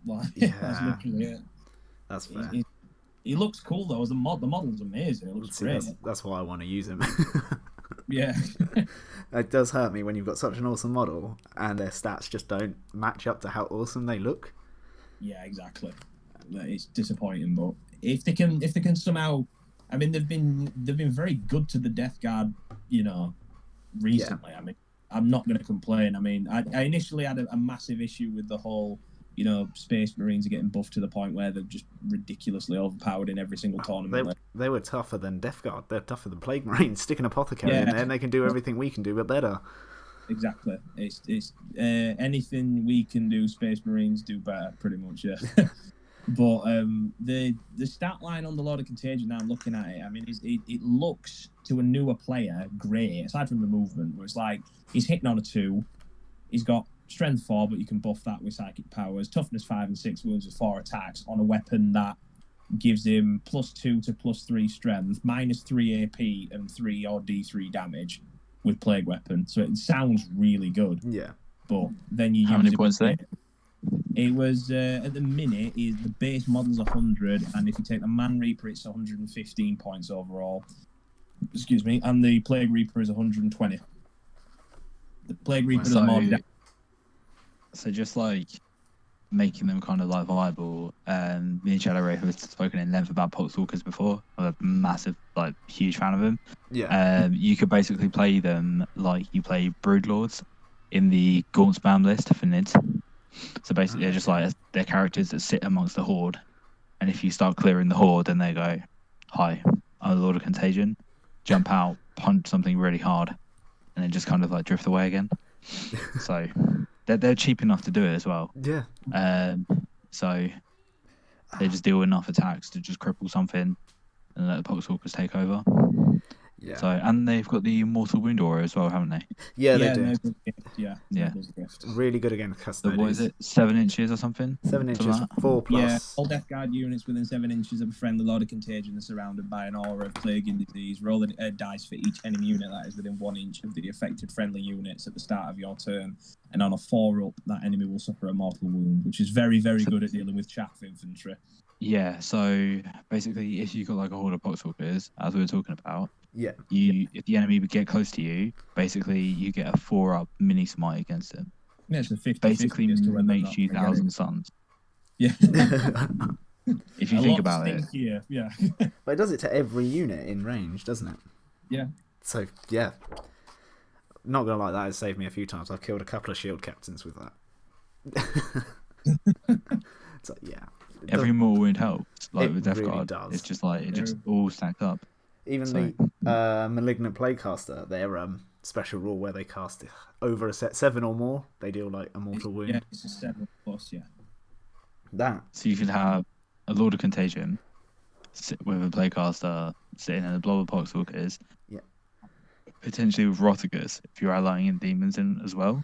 [SPEAKER 2] Like, that's literally it.
[SPEAKER 1] That's fair.
[SPEAKER 2] He looks cool though. The model's amazing. It looks great.
[SPEAKER 1] That's why I want to use him.
[SPEAKER 2] Yeah.
[SPEAKER 1] It does hurt me when you've got such an awesome model and their stats just don't match up to how awesome they look.
[SPEAKER 2] Yeah, exactly. It's disappointing, but if they can somehow, I mean, they've been very good to the Death Guard, recently. Yeah. I mean, I'm not going to complain. I mean, I initially had a massive issue with the whole, Space Marines are getting buffed to the point where they're just ridiculously overpowered in every single tournament.
[SPEAKER 1] They were tougher than Death Guard. They're tougher than Plague Marines. Stick an Apothecary in there and they can do everything we can do, but better.
[SPEAKER 2] Exactly. It's anything we can do, Space Marines do better, pretty much, yeah. But the stat line on the Lord of Contagion, now I'm looking at it, I mean, it looks to a newer player great, aside from the movement, where it's like he's hitting on a 2, he's got strength 4, but you can buff that with psychic powers, toughness 5 and 6 wounds with 4 attacks on a weapon that gives him +2 to +3 strength, -3 AP, and 3 or D3 damage with plague weapon. So it sounds really good.
[SPEAKER 1] Yeah.
[SPEAKER 2] But then you
[SPEAKER 3] How
[SPEAKER 2] use
[SPEAKER 3] many
[SPEAKER 2] it
[SPEAKER 3] points
[SPEAKER 2] with it was at the minute is the base model's 100, and if you take the Man Reaper, it's 115 points overall. Excuse me, and the Plague Reaper is 120. The Plague Reaper is more.
[SPEAKER 3] So just like making them kind of like viable. Me and Shadow Ray have spoken in length about Poxwalkers before. I'm a massive, like, huge fan of them.
[SPEAKER 1] Yeah.
[SPEAKER 3] You could basically play them like you play Broodlords in the Gaunt spam list for Nids. So basically, they're just like they're characters that sit amongst the horde, and if you start clearing the horde, then they go, "Hi, I'm the Lord of Contagion." Jump out, punch something really hard, and then just kind of like drift away again. So they're cheap enough to do it as well.
[SPEAKER 1] Yeah.
[SPEAKER 3] So they just deal enough attacks to just cripple something and let the Poxwalkers take over.
[SPEAKER 1] Yeah.
[SPEAKER 3] So and they've got the Mortal Wound aura as well, haven't they?
[SPEAKER 1] Yeah, they do.
[SPEAKER 2] Yeah.
[SPEAKER 1] Really good against
[SPEAKER 3] So
[SPEAKER 1] custodies.
[SPEAKER 3] what is it? 7 inches or something?
[SPEAKER 1] 7 inches,
[SPEAKER 3] Something like that?
[SPEAKER 1] 4+.
[SPEAKER 2] Yeah, all Death Guard units within 7 inches of a friendly Lord of Contagion are surrounded by an aura of plague and disease. Roll a dice for each enemy unit that is within 1 inch of the affected friendly units at the start of your turn. And on a 4 up, that enemy will suffer a mortal wound, which is very, very good at dealing with chaff infantry.
[SPEAKER 3] Yeah, so basically if you got like a horde of Poxwalkers, as we were talking about,
[SPEAKER 1] Yeah.
[SPEAKER 3] if the enemy would get close to you, basically you get a 4-up mini smite against them.
[SPEAKER 2] Yeah, it's a 50
[SPEAKER 3] Basically makes you 1,000 suns.
[SPEAKER 2] Yeah.
[SPEAKER 3] If you think about it.
[SPEAKER 2] Yeah.
[SPEAKER 1] But it does it to every unit in range, doesn't it?
[SPEAKER 2] Yeah.
[SPEAKER 1] So, yeah. Not going to lie, that has saved me a few times. I've killed a couple of shield captains with that. So, yeah.
[SPEAKER 3] Every mortal wound helps, like with Death
[SPEAKER 1] really
[SPEAKER 3] Guard.
[SPEAKER 1] does.
[SPEAKER 3] It's just like, it just all stacked up.
[SPEAKER 1] Even
[SPEAKER 3] So-
[SPEAKER 1] the Malignant Plaguecaster, their special rule where they cast it over a set 7 or more, they deal like a mortal wound.
[SPEAKER 2] Yeah, it's a 7+, yeah.
[SPEAKER 1] That.
[SPEAKER 3] So you could have a Lord of Contagion sit with a Playcaster sitting in a blob of Poxwalkers.
[SPEAKER 1] Yeah.
[SPEAKER 3] Potentially with Rotigus, if you're allying in demons in as well.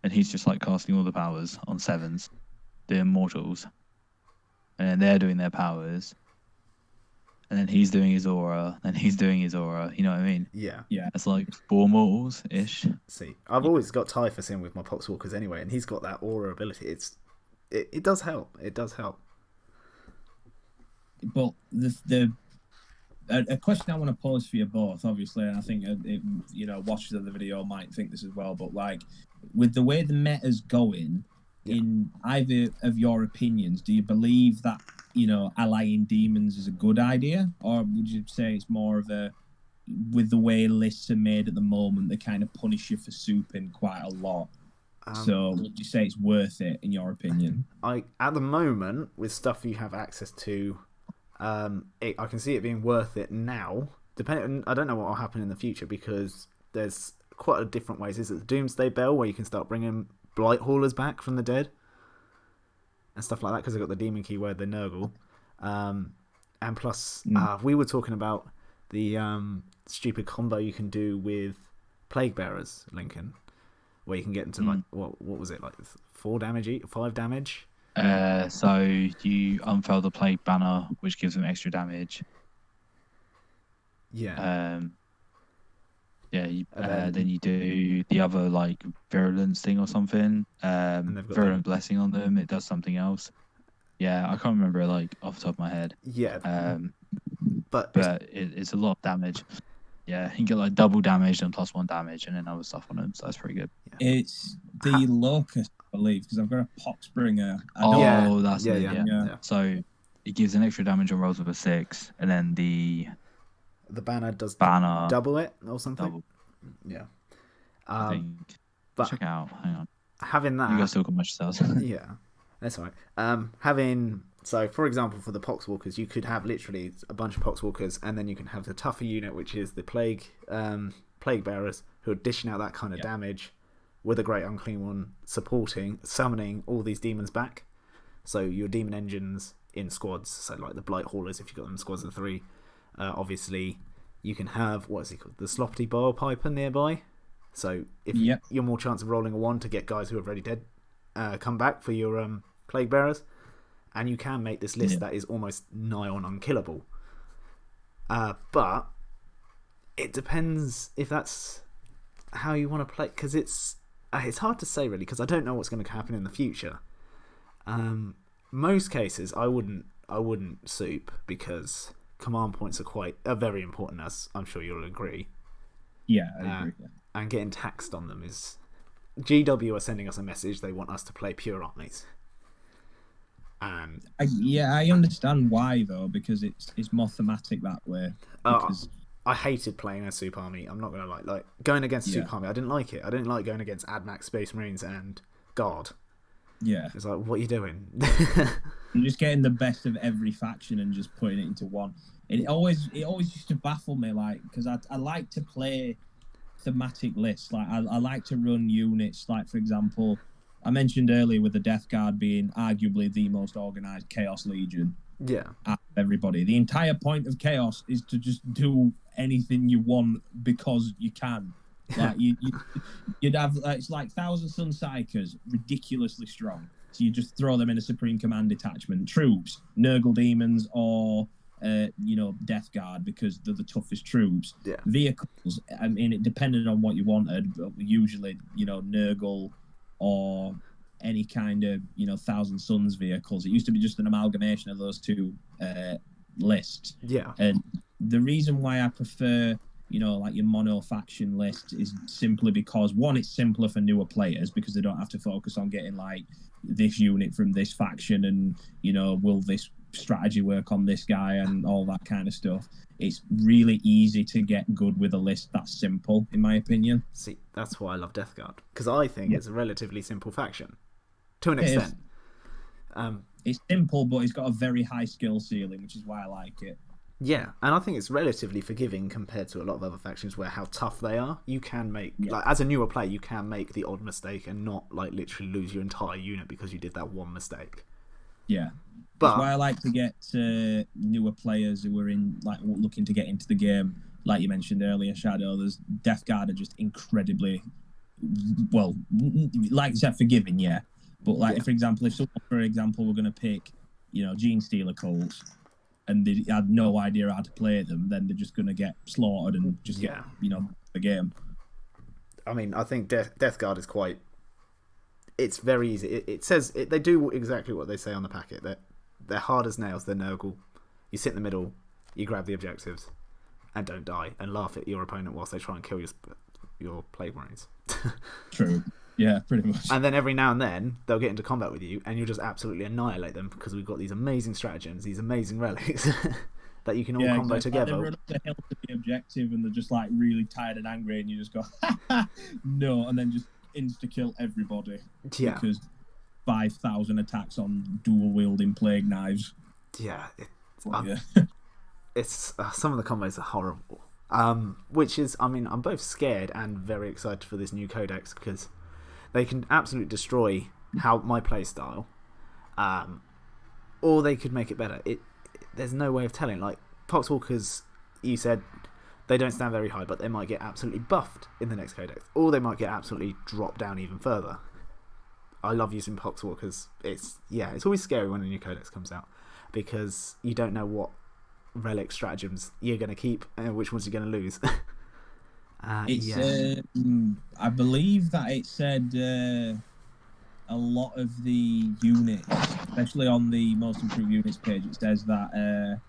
[SPEAKER 3] And he's just like casting all the powers on 7s, the immortals. And then they're doing their powers. And then he's doing his aura, and he's doing his aura, you know what I mean?
[SPEAKER 1] Yeah.
[SPEAKER 3] It's like 4 mortals-ish.
[SPEAKER 1] See, I've always got Typhus in with my Poxwalkers anyway, and he's got that aura ability. It does help. It does help.
[SPEAKER 2] But a question I want to pose for you both, obviously, and I think watchers of the video might think this as well, but like with the way the meta's going, in either of your opinions, do you believe that allying demons is a good idea, or would you say it's more of a, with the way lists are made at the moment, they kind of punish you for souping quite a lot? So would you say it's worth it in your opinion?
[SPEAKER 1] At the moment, with stuff you have access to, I can see it being worth it now. I don't know what will happen in the future, because there's quite a different ways. Is it the Doomsday Bell, where you can start bringing Blight Haulers back from the dead and stuff like that, because they've got the demon keyword, the Nurgle. And plus, we were talking about the stupid combo you can do with Plague Bearers, Lincoln, where you can get into like what was it, like 4 damage, 5 damage?
[SPEAKER 3] So you unfurl the Plague Banner, which gives them extra damage.
[SPEAKER 1] Yeah.
[SPEAKER 3] Then you do the other like Virulence thing or something. Virulent Blessing on them. It does something else. Yeah, I can't remember like off the top of my head.
[SPEAKER 1] Yeah. But
[SPEAKER 3] it's a lot of damage. Yeah, you can get like double damage and +1 damage, and then other stuff on them. So that's pretty good.
[SPEAKER 1] Yeah.
[SPEAKER 2] It's the Locust, I believe, because I've got a Poxbringer.
[SPEAKER 3] That's it.
[SPEAKER 1] Yeah.
[SPEAKER 3] So it gives an extra damage on rolls with a 6, and then the
[SPEAKER 1] banner does double it or something.
[SPEAKER 3] Double.
[SPEAKER 1] Yeah.
[SPEAKER 3] I think.
[SPEAKER 1] But
[SPEAKER 3] check it out. Hang on.
[SPEAKER 1] Having that.
[SPEAKER 3] You guys still got much yourselves.
[SPEAKER 1] Yeah, that's all right. So, for example, for the Poxwalkers, you could have literally a bunch of Poxwalkers, and then you can have the tougher unit, which is the Plague Bearers, who are dishing out that kind of damage with a Great Unclean One summoning all these demons back. So your demon engines in squads. So like the Blight Haulers, if you've got them in squads of 3. Obviously, you can have, what is it called? The Sloppy Boil Piper nearby. So if you're more chance of rolling a 1 to get guys who are already dead come back for your Plague Bearers. And you can make this list that is almost nigh on unkillable. But it depends if that's how you want to play, because it's hard to say really, because I don't know what's going to happen in the future. Most cases I wouldn't soup, because command points are very important, as I'm sure you'll agree.
[SPEAKER 2] Yeah, I agree.
[SPEAKER 1] And getting taxed on them is... GW are sending us a message. They want us to play pure armies. And
[SPEAKER 2] I understand why though, because it's more thematic that way. Because
[SPEAKER 1] I hated playing a soup army. I'm not gonna lie. Like going against soup army, I didn't like it. I didn't like going against AdMax, Space Marines, and Guard.
[SPEAKER 2] Yeah,
[SPEAKER 1] it's like, what are you doing?
[SPEAKER 2] You're just getting the best of every faction and just putting it into one. It always used to baffle me, like, because I like to play thematic lists. Like I like to run units. Like for example, I mentioned earlier with the Death Guard being arguably the most organized Chaos Legion.
[SPEAKER 1] Yeah.
[SPEAKER 2] Out of everybody. The entire point of Chaos is to just do anything you want because you can. Like you'd have it's like Thousand Sun Psychers, ridiculously strong. So you just throw them in a Supreme Command detachment. Troops, Nurgle Demons, or Death Guard, because they're the toughest troops.
[SPEAKER 1] Yeah.
[SPEAKER 2] Vehicles, I mean, it depended on what you wanted, but usually, Nurgle or any kind of, Thousand Suns vehicles. It used to be just an amalgamation of those two lists.
[SPEAKER 1] Yeah.
[SPEAKER 2] And the reason why I prefer, like your mono faction list is simply because, one, it's simpler for newer players because they don't have to focus on getting like this unit from this faction and, will this strategy work on this guy and all that kind of stuff. It's really easy to get good with a list that's simple, in my opinion.
[SPEAKER 1] See, that's why I love Death Guard, because I think it's a relatively simple faction to an extent.
[SPEAKER 2] It's simple, but it's got a very high skill ceiling, which is why I like it.
[SPEAKER 1] Yeah, and I think it's relatively forgiving compared to a lot of other factions where how tough they are. You can make, like, as a newer player, you can make the odd mistake and not like literally lose your entire unit because you did that one mistake.
[SPEAKER 2] Yeah, but that's why I like to get newer players who are looking to get into the game. Like you mentioned earlier, Shadow, there's Death Guard are just incredibly, well, like you said, forgiving, yeah. But like, for example, if someone, for example, were going to pick, Gene Stealer cults, and they had no idea how to play them, then they're just going to get slaughtered and just get, the game.
[SPEAKER 1] I mean, I think Death Guard is quite... It's very easy. It says... they do exactly what they say on the packet. They're hard as nails. They're Nurgle. You sit in the middle, you grab the objectives, and don't die, and laugh at your opponent whilst they try and kill your Plague Marines.
[SPEAKER 2] True. Yeah, pretty much.
[SPEAKER 1] And then every now and then, they'll get into combat with you, and you'll just absolutely annihilate them, because we've got these amazing stratagems, these amazing relics, that you can all combo together.
[SPEAKER 2] They run up the hill to the objective, and they're just, like, really tired and angry, and you just go, no, and then just insta-kill everybody.
[SPEAKER 1] Yeah.
[SPEAKER 2] Because 5,000 attacks on dual-wielding plague knives.
[SPEAKER 1] Yeah.
[SPEAKER 2] It's
[SPEAKER 1] some of the combos are horrible. Which is, I mean, I'm both scared and very excited for this new Codex, because they can absolutely destroy my play style, or they could make it better. There's no way of telling. Like Poxwalkers, you said they don't stand very high, but they might get absolutely buffed in the next Codex, or they might get absolutely dropped down even further. I love using Poxwalkers. It's always scary when a new Codex comes out, because you don't know what relic stratagems you're going to keep and which ones you're going to lose.
[SPEAKER 2] I believe that it said a lot of the units, especially on the most improved units page, it says that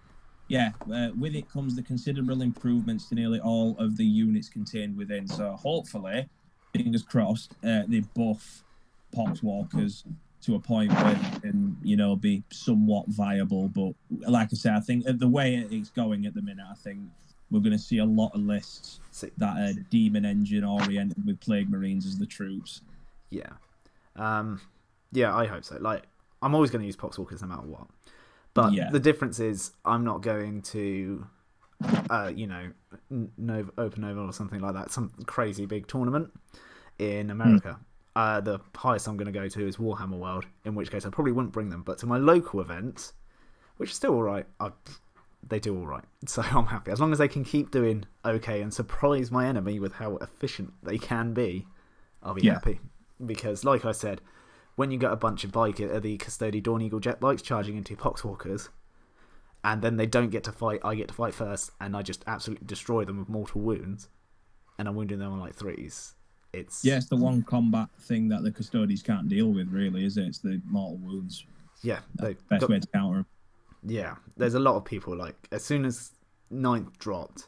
[SPEAKER 2] with it comes the considerable improvements to nearly all of the units contained within. So hopefully, fingers crossed, they buff Poxwalkers to a point where it can, be somewhat viable. But like I said, I think the way it's going at the minute, I think we're going to see a lot of lists that are Demon Engine oriented with Plague Marines as the troops.
[SPEAKER 1] Yeah. I hope so. Like, I'm always going to use Poxwalkers no matter what. But the difference is I'm not going to, Open Nova or something like that, some crazy big tournament in America. The highest I'm going to go to is Warhammer World, in which case I probably wouldn't bring them. But to my local events, which is still all right. They do all right, so I'm happy as long as they can keep doing okay and surprise my enemy with how efficient they can be. I'll be happy, because like I said, when you get a bunch of the Custody Dawn Eagle jet bikes charging into Poxwalkers, and then they don't get to fight, I get to fight first, and I just absolutely destroy them with mortal wounds, and I'm wounding them on like 3s. It's
[SPEAKER 2] the one combat thing that the Custodies can't deal with, really, is it? It's the mortal wounds.
[SPEAKER 1] Yeah,
[SPEAKER 2] best way to counter them.
[SPEAKER 1] Yeah, there's a lot of people, like, as soon as 9th dropped,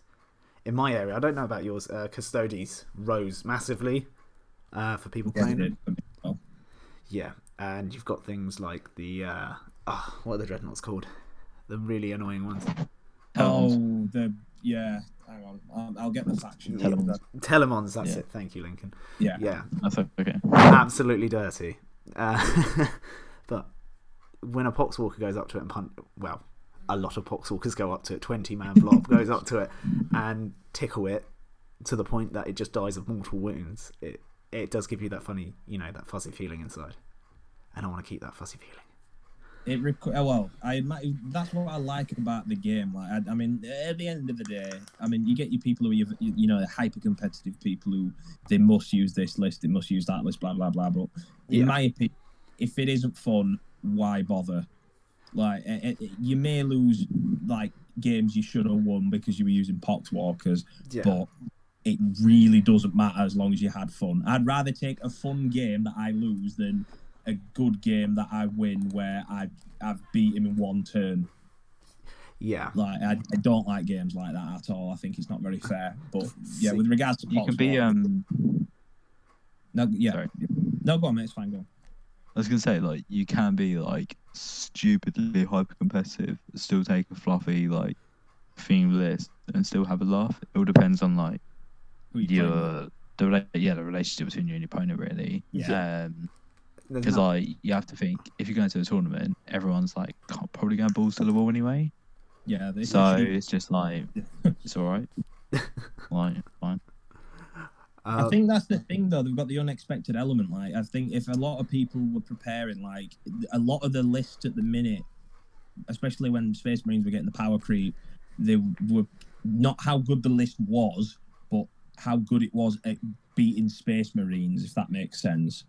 [SPEAKER 1] in my area, I don't know about yours, Custodies rose massively for people playing it.
[SPEAKER 2] Well.
[SPEAKER 1] Yeah, and you've got things like the, what are the Dreadnoughts called? The really annoying ones.
[SPEAKER 2] Hang on, I'll get the faction.
[SPEAKER 1] Telemons, that's it. Thank you, Lincoln.
[SPEAKER 2] Yeah.
[SPEAKER 3] That's okay.
[SPEAKER 1] Absolutely dirty. But when a Poxwalker goes up to it and punch, well, a lot of Poxwalkers go up to it, 20-man blob goes up to it and tickle it to the point that it just dies of mortal wounds, it does give you that funny, that fuzzy feeling inside. And I want to keep that fuzzy feeling. That's what I like about the game. Like, I mean, at the end of the day, I mean, you get your people who the hyper-competitive people who they must use this list, they must use that list, blah blah blah. But in my opinion, if it isn't fun, why bother? Like, you may lose like games you should have won because you were using Poxwalkers, but it really doesn't matter as long as you had fun. I'd rather take a fun game that I lose than a good game that I win where I've beat him in one turn. Yeah, like I don't like games like that at all. I think it's not very fair. But yeah, with regards to
[SPEAKER 3] you can be
[SPEAKER 2] no, go on, mate. It's fine. Go on.
[SPEAKER 3] I was gonna say, like, you can be like stupidly hyper competitive, still take a fluffy like theme list and still have a laugh. It all depends on like the relationship between you and your opponent, really.
[SPEAKER 2] Yeah.
[SPEAKER 3] Because like you have to think, if you're going to a tournament, everyone's like probably going balls to the wall anyway.
[SPEAKER 2] Yeah.
[SPEAKER 3] It's just like it's all right. Like fine.
[SPEAKER 2] I think that's the thing, though. They've got the unexpected element. Like, I think if a lot of people were preparing, like, a lot of the lists at the minute, especially when Space Marines were getting the power creep, they were not how good the list was, but how good it was at beating Space Marines, if that makes sense.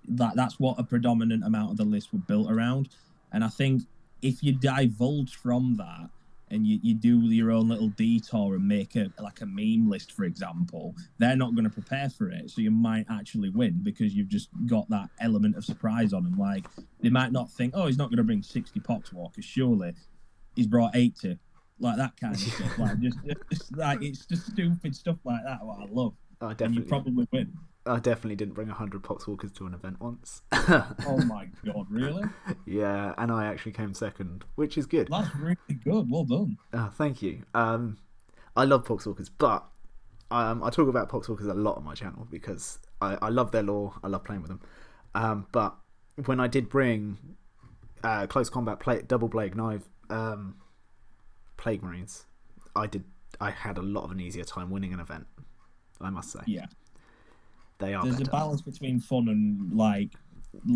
[SPEAKER 2] That's what a predominant amount of the list were built around. And I think if you divulge from that and you do your own little detour and make a meme list, for example, they're not going to prepare for it. So you might actually win because you've just got that element of surprise on them. Like, they might not think, he's not going to bring 60 Poxwalkers. Surely he's brought 80. Like, that kind of stuff. Like, just like, it's just stupid stuff like that, what I love. And you probably win.
[SPEAKER 1] I definitely didn't bring 100 Poxwalkers to an event once.
[SPEAKER 2] Oh my god, really?
[SPEAKER 1] Yeah, and I actually came second, which is good.
[SPEAKER 2] That's really good. Well done.
[SPEAKER 1] Thank you. I love Poxwalkers, but I talk about Poxwalkers a lot on my channel because I love their lore. I love playing with them. But when I did bring close combat double blade knife Plague Marines, I had a lot of an easier time winning an event, I must say.
[SPEAKER 2] Yeah.
[SPEAKER 1] There's
[SPEAKER 2] better. A balance between fun and like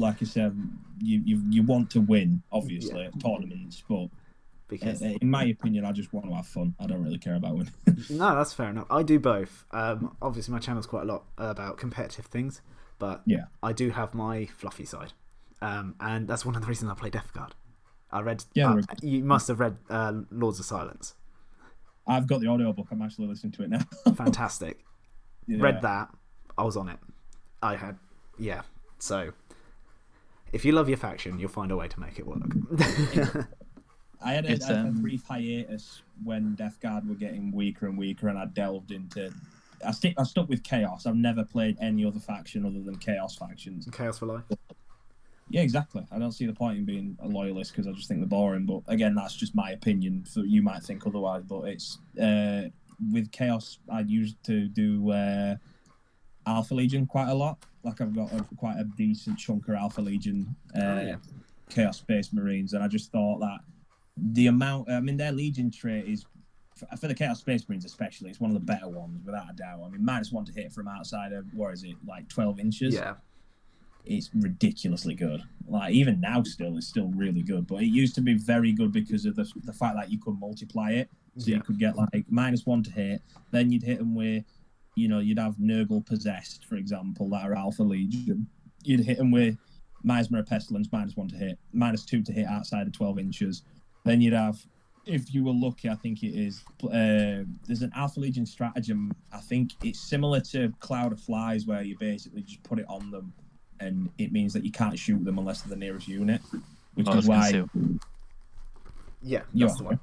[SPEAKER 2] I said, you want to win, obviously, at tournaments, but because in my opinion, I just want to have fun. I don't really care about winning.
[SPEAKER 1] No, that's fair enough. I do both. Obviously, my channel's quite a lot about competitive things, but I do have my fluffy side, and that's one of the reasons I play Death Guard. I read. You must have read Lords of Silence.
[SPEAKER 2] I've got the audiobook. I'm actually listening to it now.
[SPEAKER 1] Fantastic. Yeah. Read that. I was on it. So if you love your faction, you'll find a way to make it work.
[SPEAKER 2] I had a brief hiatus when Death Guard were getting weaker and weaker, and I delved into. I stuck with Chaos. I've never played any other faction other than Chaos factions.
[SPEAKER 1] Chaos for life.
[SPEAKER 2] Yeah, exactly. I don't see the point in being a loyalist because I just think they're boring. But again, that's just my opinion. So you might think otherwise, but it's with Chaos. I used to do Alpha Legion quite a lot. Like, I've got quite a decent chunk of Alpha Legion Chaos Space Marines, and I just thought that the amount, their Legion trait is, for the Chaos Space Marines especially, it's one of the better ones, without a doubt. I mean, -1 to hit from outside of, what is it, like 12 inches?
[SPEAKER 1] Yeah.
[SPEAKER 2] it's ridiculously good. Like even now, it's still really good. But it used to be very good because of the fact that you could multiply it, so you could get like -1 to hit. Then you'd hit them with, you'd have Nurgle Possessed, for example, that are Alpha Legion. You'd hit them with Miasma of Pestilence, -1 to hit, -2 to hit outside of 12 inches. Then you'd have, if you were lucky, I think it is, there's an Alpha Legion stratagem. I think it's similar to Cloud of Flies, where you basically just put it on them, and it means that you can't shoot them unless they're the nearest unit, which is why.
[SPEAKER 3] Conceal.
[SPEAKER 1] Yeah, that's the one.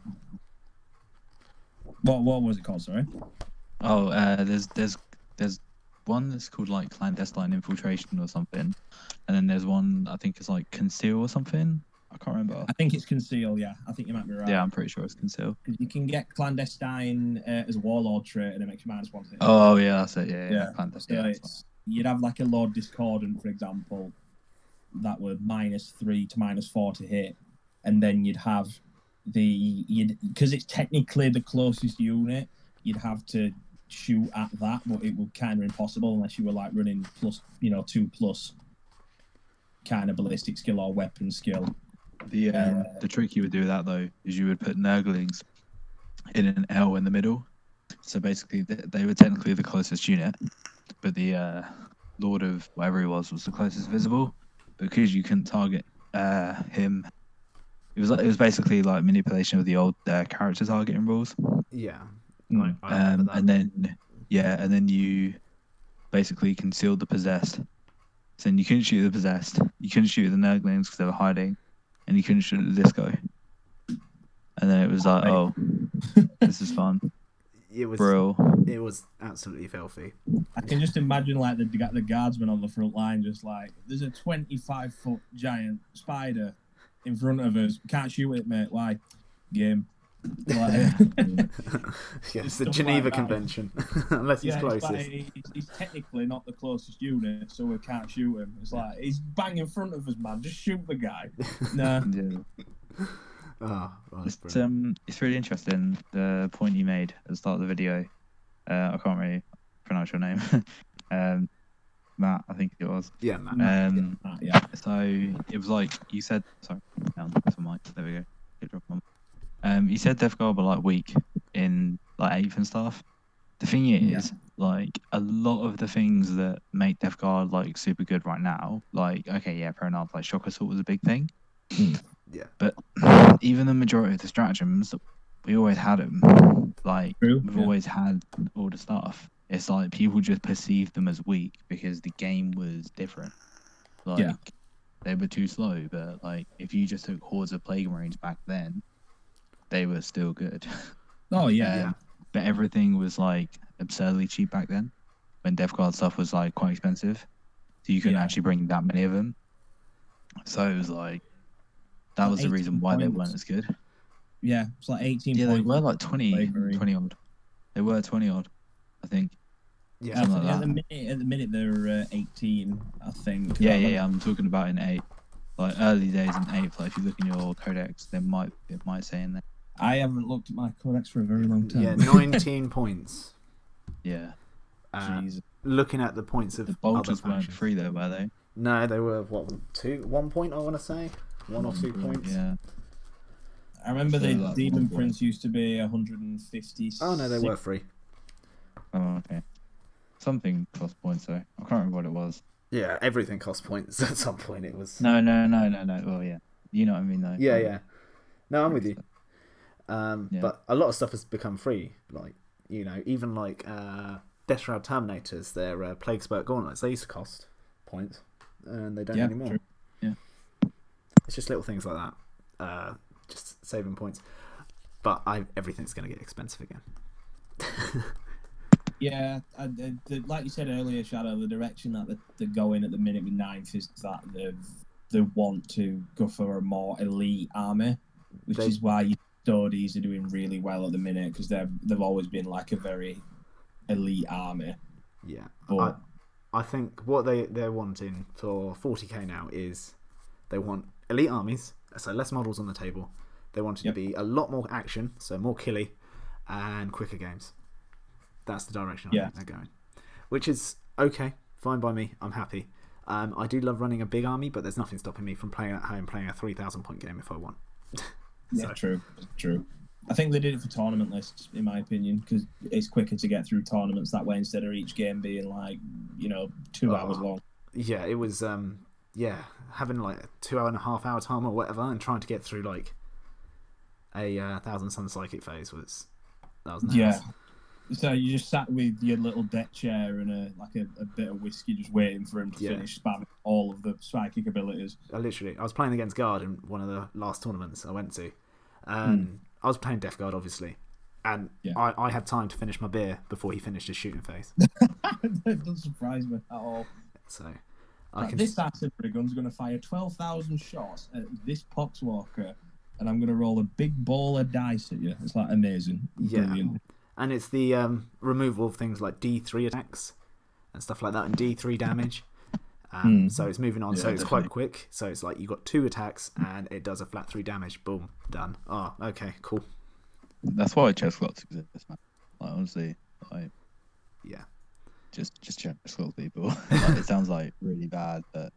[SPEAKER 2] What was it called? Sorry.
[SPEAKER 3] Oh, there's one that's called like Clandestine Infiltration or something, and then there's one I think it's like Conceal or something. I can't remember.
[SPEAKER 2] I think it's Conceal. Yeah, I think you might be right.
[SPEAKER 3] Yeah, I'm pretty sure it's Conceal.
[SPEAKER 2] You can get Clandestine as a Warlord trait, and it makes you -1 to hit.
[SPEAKER 3] Oh yeah, that's it. Yeah. Clandestine.
[SPEAKER 2] So you'd have like a Lord Discordant, for example, that were -3 to -4 to hit, and then you'd have because it's technically the closest unit, you'd have to shoot at that, but it would kind of impossible unless you were like running +2+ kind of ballistic skill or weapon skill.
[SPEAKER 3] The trick you would do with that though is you would put Nurglings in an L in the middle. So basically, they were technically the closest unit, but the Lord of whatever he was the closest visible, because you couldn't target him. It was basically like manipulation of the old character targeting rules.
[SPEAKER 1] Yeah.
[SPEAKER 3] And then you basically concealed the possessed. So then you couldn't shoot the possessed, you couldn't shoot the Nurglings because they were hiding, and you couldn't shoot the disco. And then it was like, oh, this is fun.
[SPEAKER 1] It was
[SPEAKER 3] Bro.
[SPEAKER 1] It was absolutely filthy.
[SPEAKER 2] I can just imagine like the guardsmen on the front line, just like, there's a 25-foot giant spider in front of us. Can't shoot it, mate. Why? Game. Like,
[SPEAKER 1] Yes, the Geneva Convention. Unless he's closest.
[SPEAKER 2] He's technically not the closest unit, so we can't shoot him. It's like, he's bang in front of us, man. Just shoot the guy. Nah.
[SPEAKER 3] It's really interesting, the point you made at the start of the video. I can't really pronounce your name. Matt, I think it was.
[SPEAKER 1] Yeah, Matt.
[SPEAKER 2] Yeah.
[SPEAKER 3] So it was like you said. Sorry, that's my mic. There we go. You said Death Guard were like weak in like 8th and stuff. The thing is, like a lot of the things that make Death Guard like super good right now, like fair enough. Like Shock Assault was a big thing.
[SPEAKER 1] Yeah.
[SPEAKER 3] But even the majority of the stratagems, we always had them. Like we've always had all the stuff. It's like people just perceived them as weak because the game was different. Like they were too slow, but like if you just took hordes of Plague Marines back then, they were still good.
[SPEAKER 2] Oh yeah.
[SPEAKER 3] But everything was like absurdly cheap back then, when Death Guard stuff was like quite expensive, so you couldn't actually bring that many of them. So it was like that was the reason why they weren't as good.
[SPEAKER 2] Yeah, it's like 18
[SPEAKER 3] Yeah,
[SPEAKER 2] points.
[SPEAKER 3] they were like 20 odd. They were 20 odd, I think.
[SPEAKER 1] Yeah,
[SPEAKER 2] at the minute they're 18, I think.
[SPEAKER 3] Yeah. I'm talking about in 8, like early days in 8. Like if you look in your Codex, it might say in there.
[SPEAKER 2] I haven't looked at my Codex for a very long time.
[SPEAKER 1] Yeah, 19 points.
[SPEAKER 3] Yeah.
[SPEAKER 1] Looking at the points of
[SPEAKER 3] the Bolters
[SPEAKER 1] other
[SPEAKER 3] weren't
[SPEAKER 1] factions.
[SPEAKER 3] free though, were they?
[SPEAKER 1] No, they were 1 point. I want to say 1 or 2 points.
[SPEAKER 3] Yeah.
[SPEAKER 2] I remember
[SPEAKER 3] So
[SPEAKER 2] the
[SPEAKER 3] like
[SPEAKER 2] Demon
[SPEAKER 3] 1 point.
[SPEAKER 2] Prince used to be 150.
[SPEAKER 1] Oh no, they were free.
[SPEAKER 3] Oh, okay. Something cost points though. I can't remember what it was.
[SPEAKER 1] Yeah, everything cost points at some point. It was.
[SPEAKER 3] No. Well, yeah. You know what I mean though.
[SPEAKER 1] Yeah. No, I'm with you. But a lot of stuff has become free. Like, even like Death Shroud Terminators, their Plague Spurt Gauntlets, they used to cost points, and they don't anymore.
[SPEAKER 2] True. Yeah.
[SPEAKER 1] It's just little things like that. Just saving points. But everything's going to get expensive again.
[SPEAKER 2] Yeah, like you said earlier, Shadow, the direction that they're going at the minute with 9th is that they want to go for a more elite army, which is why Dodis are doing really well at the minute, because they've always been like a very elite army.
[SPEAKER 1] Yeah,
[SPEAKER 2] but
[SPEAKER 1] I think what they're wanting for 40k now is they want elite armies, so less models on the table. They want it to be a lot more action, so more killy, and quicker games. That's the direction I think they're going, which is okay, fine by me. I'm happy. I do love running a big army, but there's nothing stopping me from playing at home, playing a 3,000 point game if I want.
[SPEAKER 2] Yeah, true. I think they did it for tournament lists, in my opinion, because it's quicker to get through tournaments that way instead of each game being like, 2 hours long.
[SPEAKER 1] Yeah, it was having like a 2.5 hour time or whatever, and trying to get through like a 1,000 Sun Psychic phase was nice.
[SPEAKER 2] Yeah. So you just sat with your little deck chair and a bit of whiskey, just waiting for him to finish spamming all of the psychic abilities.
[SPEAKER 1] I was playing against Guard in one of the last tournaments I went to. I was playing Death Guard, obviously, and I had time to finish my beer before he finished his shooting phase.
[SPEAKER 2] That doesn't surprise me at all.
[SPEAKER 1] So,
[SPEAKER 2] this acid gun's going to fire 12,000 shots at this Poxwalker, and I'm going to roll a big ball of dice at you. It's like amazing. Brilliant.
[SPEAKER 1] And it's the removal of things like D3 attacks and stuff like that, and D3 damage. So it's moving on, so it's quite quick. So it's like you got 2 attacks and it does a flat 3 damage. Boom, done. Oh, okay, cool.
[SPEAKER 3] That's why chess slots exist, man. Like, honestly, just chess slot people. Like, it sounds like really bad, but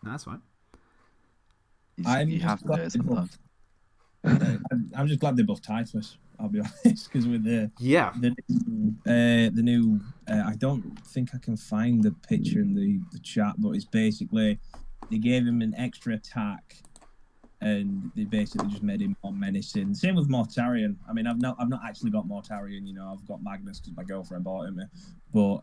[SPEAKER 1] no, that's fine.
[SPEAKER 3] You have to do it sometimes.
[SPEAKER 2] I'm just glad they're both Typhus, I'll be honest, because with the new I don't think I can find the picture in the chat, but it's basically they gave him an extra attack and they basically just made him more menacing. Same with Mortarion. I mean, I've not actually got Mortarion, I've got Magnus because my girlfriend bought him, but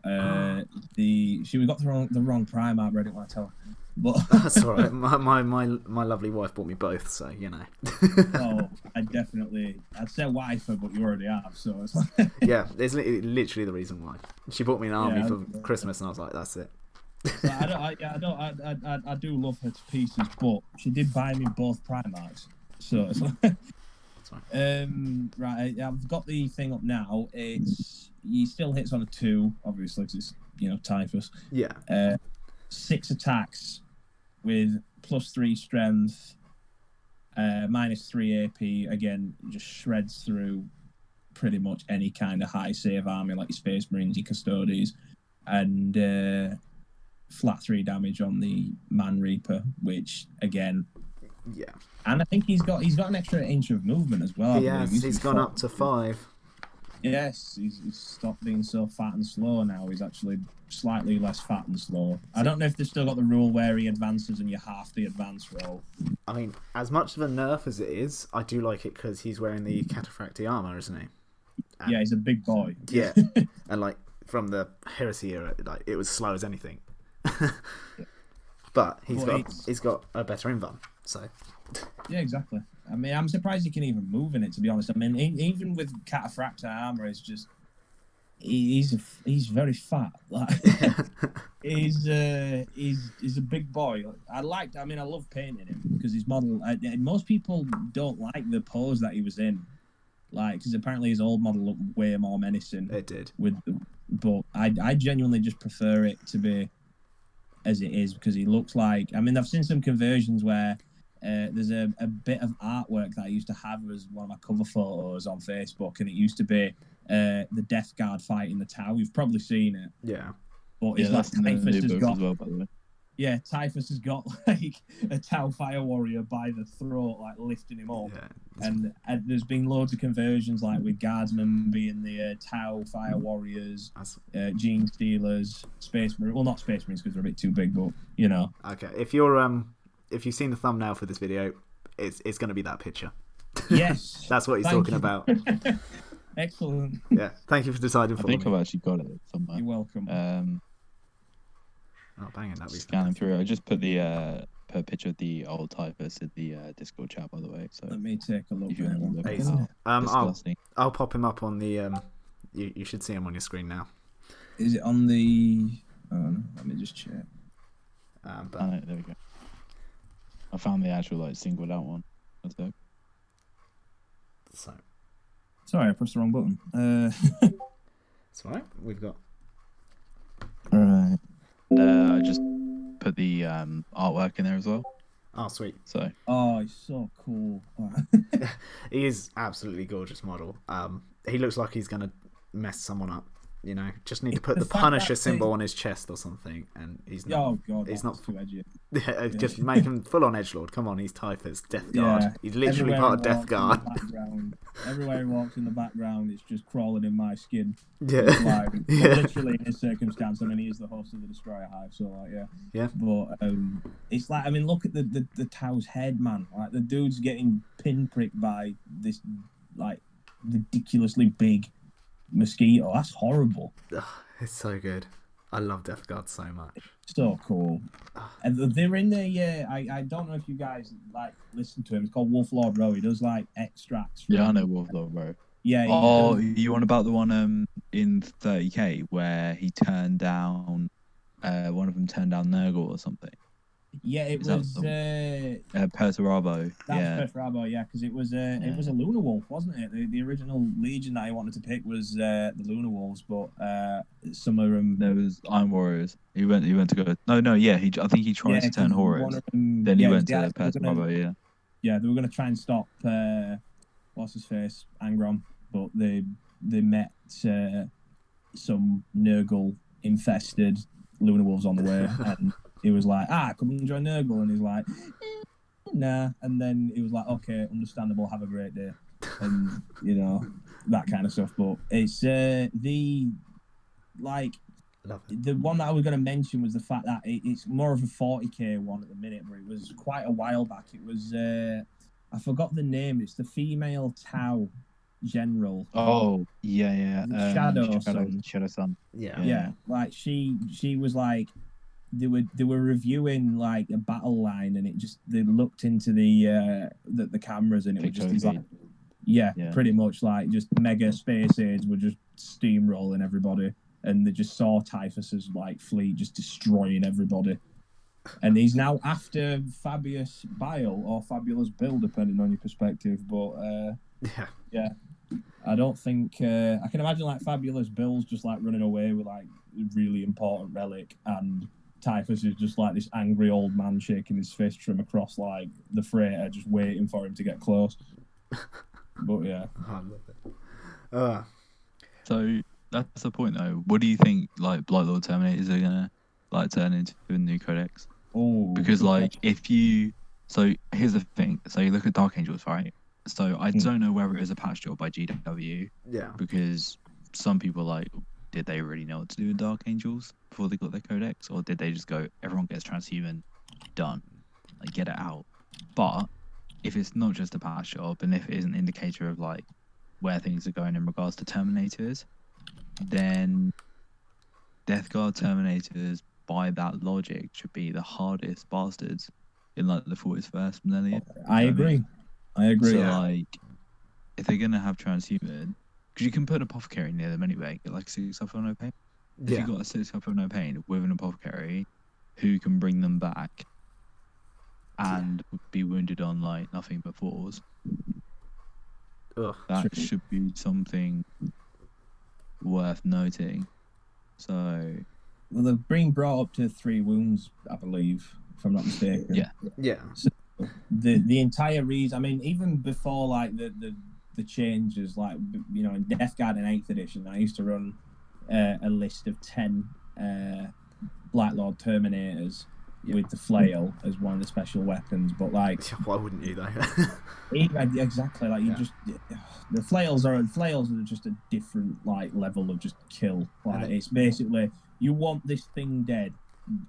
[SPEAKER 2] we got the wrong Primarch, but I didn't want to tell her. But
[SPEAKER 1] that's all right. My lovely wife bought me both, so
[SPEAKER 2] Oh, I'd say wife, but you already have, so it's like
[SPEAKER 1] yeah, it's literally the reason why she bought me an army for Christmas, and I was like, that's it.
[SPEAKER 2] So I do love her to pieces, but she did buy me both Primarchs, so it's like right. I've got the thing up now. He still hits on a 2, obviously, because it's Typhus.
[SPEAKER 1] Yeah.
[SPEAKER 2] 6 attacks with +3 strength, -3 AP. Again, just shreds through pretty much any kind of high save army like your Space Marines, your Custodes, and flat 3 damage on the Man Reaper, which again, and I think he's got an extra inch of movement as well.
[SPEAKER 1] He's gone up to 5.
[SPEAKER 2] Yes, he's stopped being so fat and slow now. He's actually slightly less fat and slow. I don't know if they've still got the rule where he advances and you half the advance roll.
[SPEAKER 1] I mean, as much of a nerf as it is, I do like it because he's wearing the Cataphractii armor, isn't he? And
[SPEAKER 2] he's a big boy.
[SPEAKER 1] Yeah, and like from the Heresy era, like it was slow as anything. But he's got a better invuln, so
[SPEAKER 2] yeah, exactly. I mean, I'm surprised he can even move in it, to be honest. I mean, even with Cataphractii armor, it's just he's very fat. Like he's a big boy. I love painting him because his model. Most people don't like the pose that he was in, like because apparently his old model looked way more menacing.
[SPEAKER 1] It did.
[SPEAKER 2] But I genuinely just prefer it to be as it is because he looks like. I mean, I've seen some conversions where. There's a bit of artwork that I used to have as one of my cover photos on Facebook, and it used to be the Death Guard fighting the Tau. You've probably seen it.
[SPEAKER 1] Yeah.
[SPEAKER 2] But that's Typhus has got.
[SPEAKER 3] As well, by the way.
[SPEAKER 2] Yeah, Typhus has got like a Tau Fire Warrior by the throat, like lifting him up. Yeah. And there's been loads of conversions, like with Guardsmen being the Tau Fire Warriors, Gene Stealers, Space Marines. Well, not Space Marines because they're a bit too big, but
[SPEAKER 1] Okay, if you've seen the thumbnail for this video, it's going to be that picture.
[SPEAKER 2] Yes.
[SPEAKER 1] That's what he's talking about.
[SPEAKER 2] Excellent.
[SPEAKER 1] Yeah, thank you for deciding for me.
[SPEAKER 3] I think I've actually got it somewhere.
[SPEAKER 2] You're welcome.
[SPEAKER 1] Oh, banging that.
[SPEAKER 3] Scanning through. I just put the picture of the old Typhus in the Discord chat, by the way. So
[SPEAKER 2] let me take a look.
[SPEAKER 1] I'll pop him up on the. You should see him on your screen now.
[SPEAKER 2] Is it on the? Oh, no, let me just check.
[SPEAKER 3] There we go. I found the actual singled out one.
[SPEAKER 2] Sorry, I pressed the wrong button.
[SPEAKER 1] It's alright. We've got.
[SPEAKER 2] Alright.
[SPEAKER 3] I just put the artwork in there as well.
[SPEAKER 1] Oh, sweet.
[SPEAKER 3] So.
[SPEAKER 2] Oh, he's so cool.
[SPEAKER 1] He is absolutely gorgeous model. He looks like he's gonna mess someone up. You know, just need to put the
[SPEAKER 2] fact
[SPEAKER 1] Punisher
[SPEAKER 2] that
[SPEAKER 1] symbol on his chest or something, and he's not.
[SPEAKER 2] Oh god,
[SPEAKER 1] he's not
[SPEAKER 2] too edgy.
[SPEAKER 1] Yeah, just make him full on edgelord. Come on, he's Typhus, Death Guard.
[SPEAKER 2] Yeah,
[SPEAKER 1] He's literally
[SPEAKER 2] everywhere
[SPEAKER 1] part of
[SPEAKER 2] he
[SPEAKER 1] Death
[SPEAKER 2] walks in
[SPEAKER 1] Guard.
[SPEAKER 2] the background, everywhere he walks in the background, it's just crawling in my skin.
[SPEAKER 1] Yeah,
[SPEAKER 2] It's like,
[SPEAKER 1] yeah.
[SPEAKER 2] literally in this circumstance. I mean, he is the host of the Destroyer Hive, so like,
[SPEAKER 1] Yeah.
[SPEAKER 2] But it's like, I mean, look at the Tau's head, man. Like the dude's getting pinpricked by this like ridiculously big mosquito. That's horrible.
[SPEAKER 1] Ugh, it's so good. I love Death Guard so much.
[SPEAKER 2] So cool. And they're in the I don't know if you guys like listen to him. It's called Wolf Lord Row. He does like extracts.
[SPEAKER 3] Yeah, I know Wolf Lord, bro.
[SPEAKER 2] Yeah.
[SPEAKER 3] Oh, you want about the one in 30k where he turned down one of them turned down Nurgle or something?
[SPEAKER 2] Yeah, it was
[SPEAKER 3] Perturabo.
[SPEAKER 2] That was Perturabo, yeah, because it was a Lunar Wolf, wasn't it? The original Legion that I wanted to pick was the Lunar Wolves, but some of them.
[SPEAKER 3] There was Iron Warriors. He went to go. No, yeah. I think he tried to turn Horus. Then he went to Perturabo. Yeah.
[SPEAKER 2] Yeah, they were going to try and stop what's his face, Angron, but they met some Nurgle infested Lunar Wolves on the way, and he was like, come and join Nurgle, and he's like, nah, and then he was like, okay, understandable, have a great day, and you know, that kind of stuff. But it's the one that I was going to mention was the fact that it's more of a 40k one at the minute, but it was quite a while back. It was I forgot the name. It's the female Tau general.
[SPEAKER 3] Oh yeah.
[SPEAKER 2] Shadow
[SPEAKER 3] Sun.
[SPEAKER 2] Yeah. Like she was like, they were reviewing like a battle line, and they looked into the cameras, and it was just these like pretty much like just mega space age were just steamrolling everybody, and they just saw Typhus's like fleet just destroying everybody. And he's now after Fabius Bile or Fabulous Bill, depending on your perspective. But yeah, I don't think I can imagine like Fabulous Bill's just like running away with like a really important relic, and Typhus is just like this angry old man shaking his fist from across like the freighter, just waiting for him to get close. But yeah,
[SPEAKER 1] I love it.
[SPEAKER 3] So that's the point, though. What do you think? Like Blightlord Terminators are gonna like turn into a new Codex?
[SPEAKER 2] Oh,
[SPEAKER 3] because like so here's the thing. So you look at Dark Angels, right? So I don't know whether it was a patch job by GW.
[SPEAKER 1] Yeah.
[SPEAKER 3] Because some people like, did they really know what to do with Dark Angels before they got their Codex, or did they just go, everyone gets transhuman, done, like get it out? But if it's not just a patch job, and if it is an indicator of like where things are going in regards to Terminators, then Death Guard Terminators, by that logic, should be the hardest bastards in like the 41st millennium.
[SPEAKER 2] I agree.
[SPEAKER 3] So like, if they're gonna have transhuman, because you can put an apothecary near them anyway, get like 6 suffer no pain. If you got a 6 suffer no pain with an apothecary, who can bring them back and be wounded on like nothing but 4s. That should be something worth noting. So,
[SPEAKER 2] well, they've been brought up to 3 wounds, I believe, if I'm not mistaken.
[SPEAKER 1] Yeah.
[SPEAKER 2] So the entire reason, I memean, even before like the changes, like, you know, in Death Guard in 8th edition, I used to run a list of 10 Black Lord Terminators with the flail as one of the special weapons. But like,
[SPEAKER 1] why wouldn't you though?
[SPEAKER 2] Exactly, like the flails are just a different like level of just kill. Like it's basically, you want this thing dead,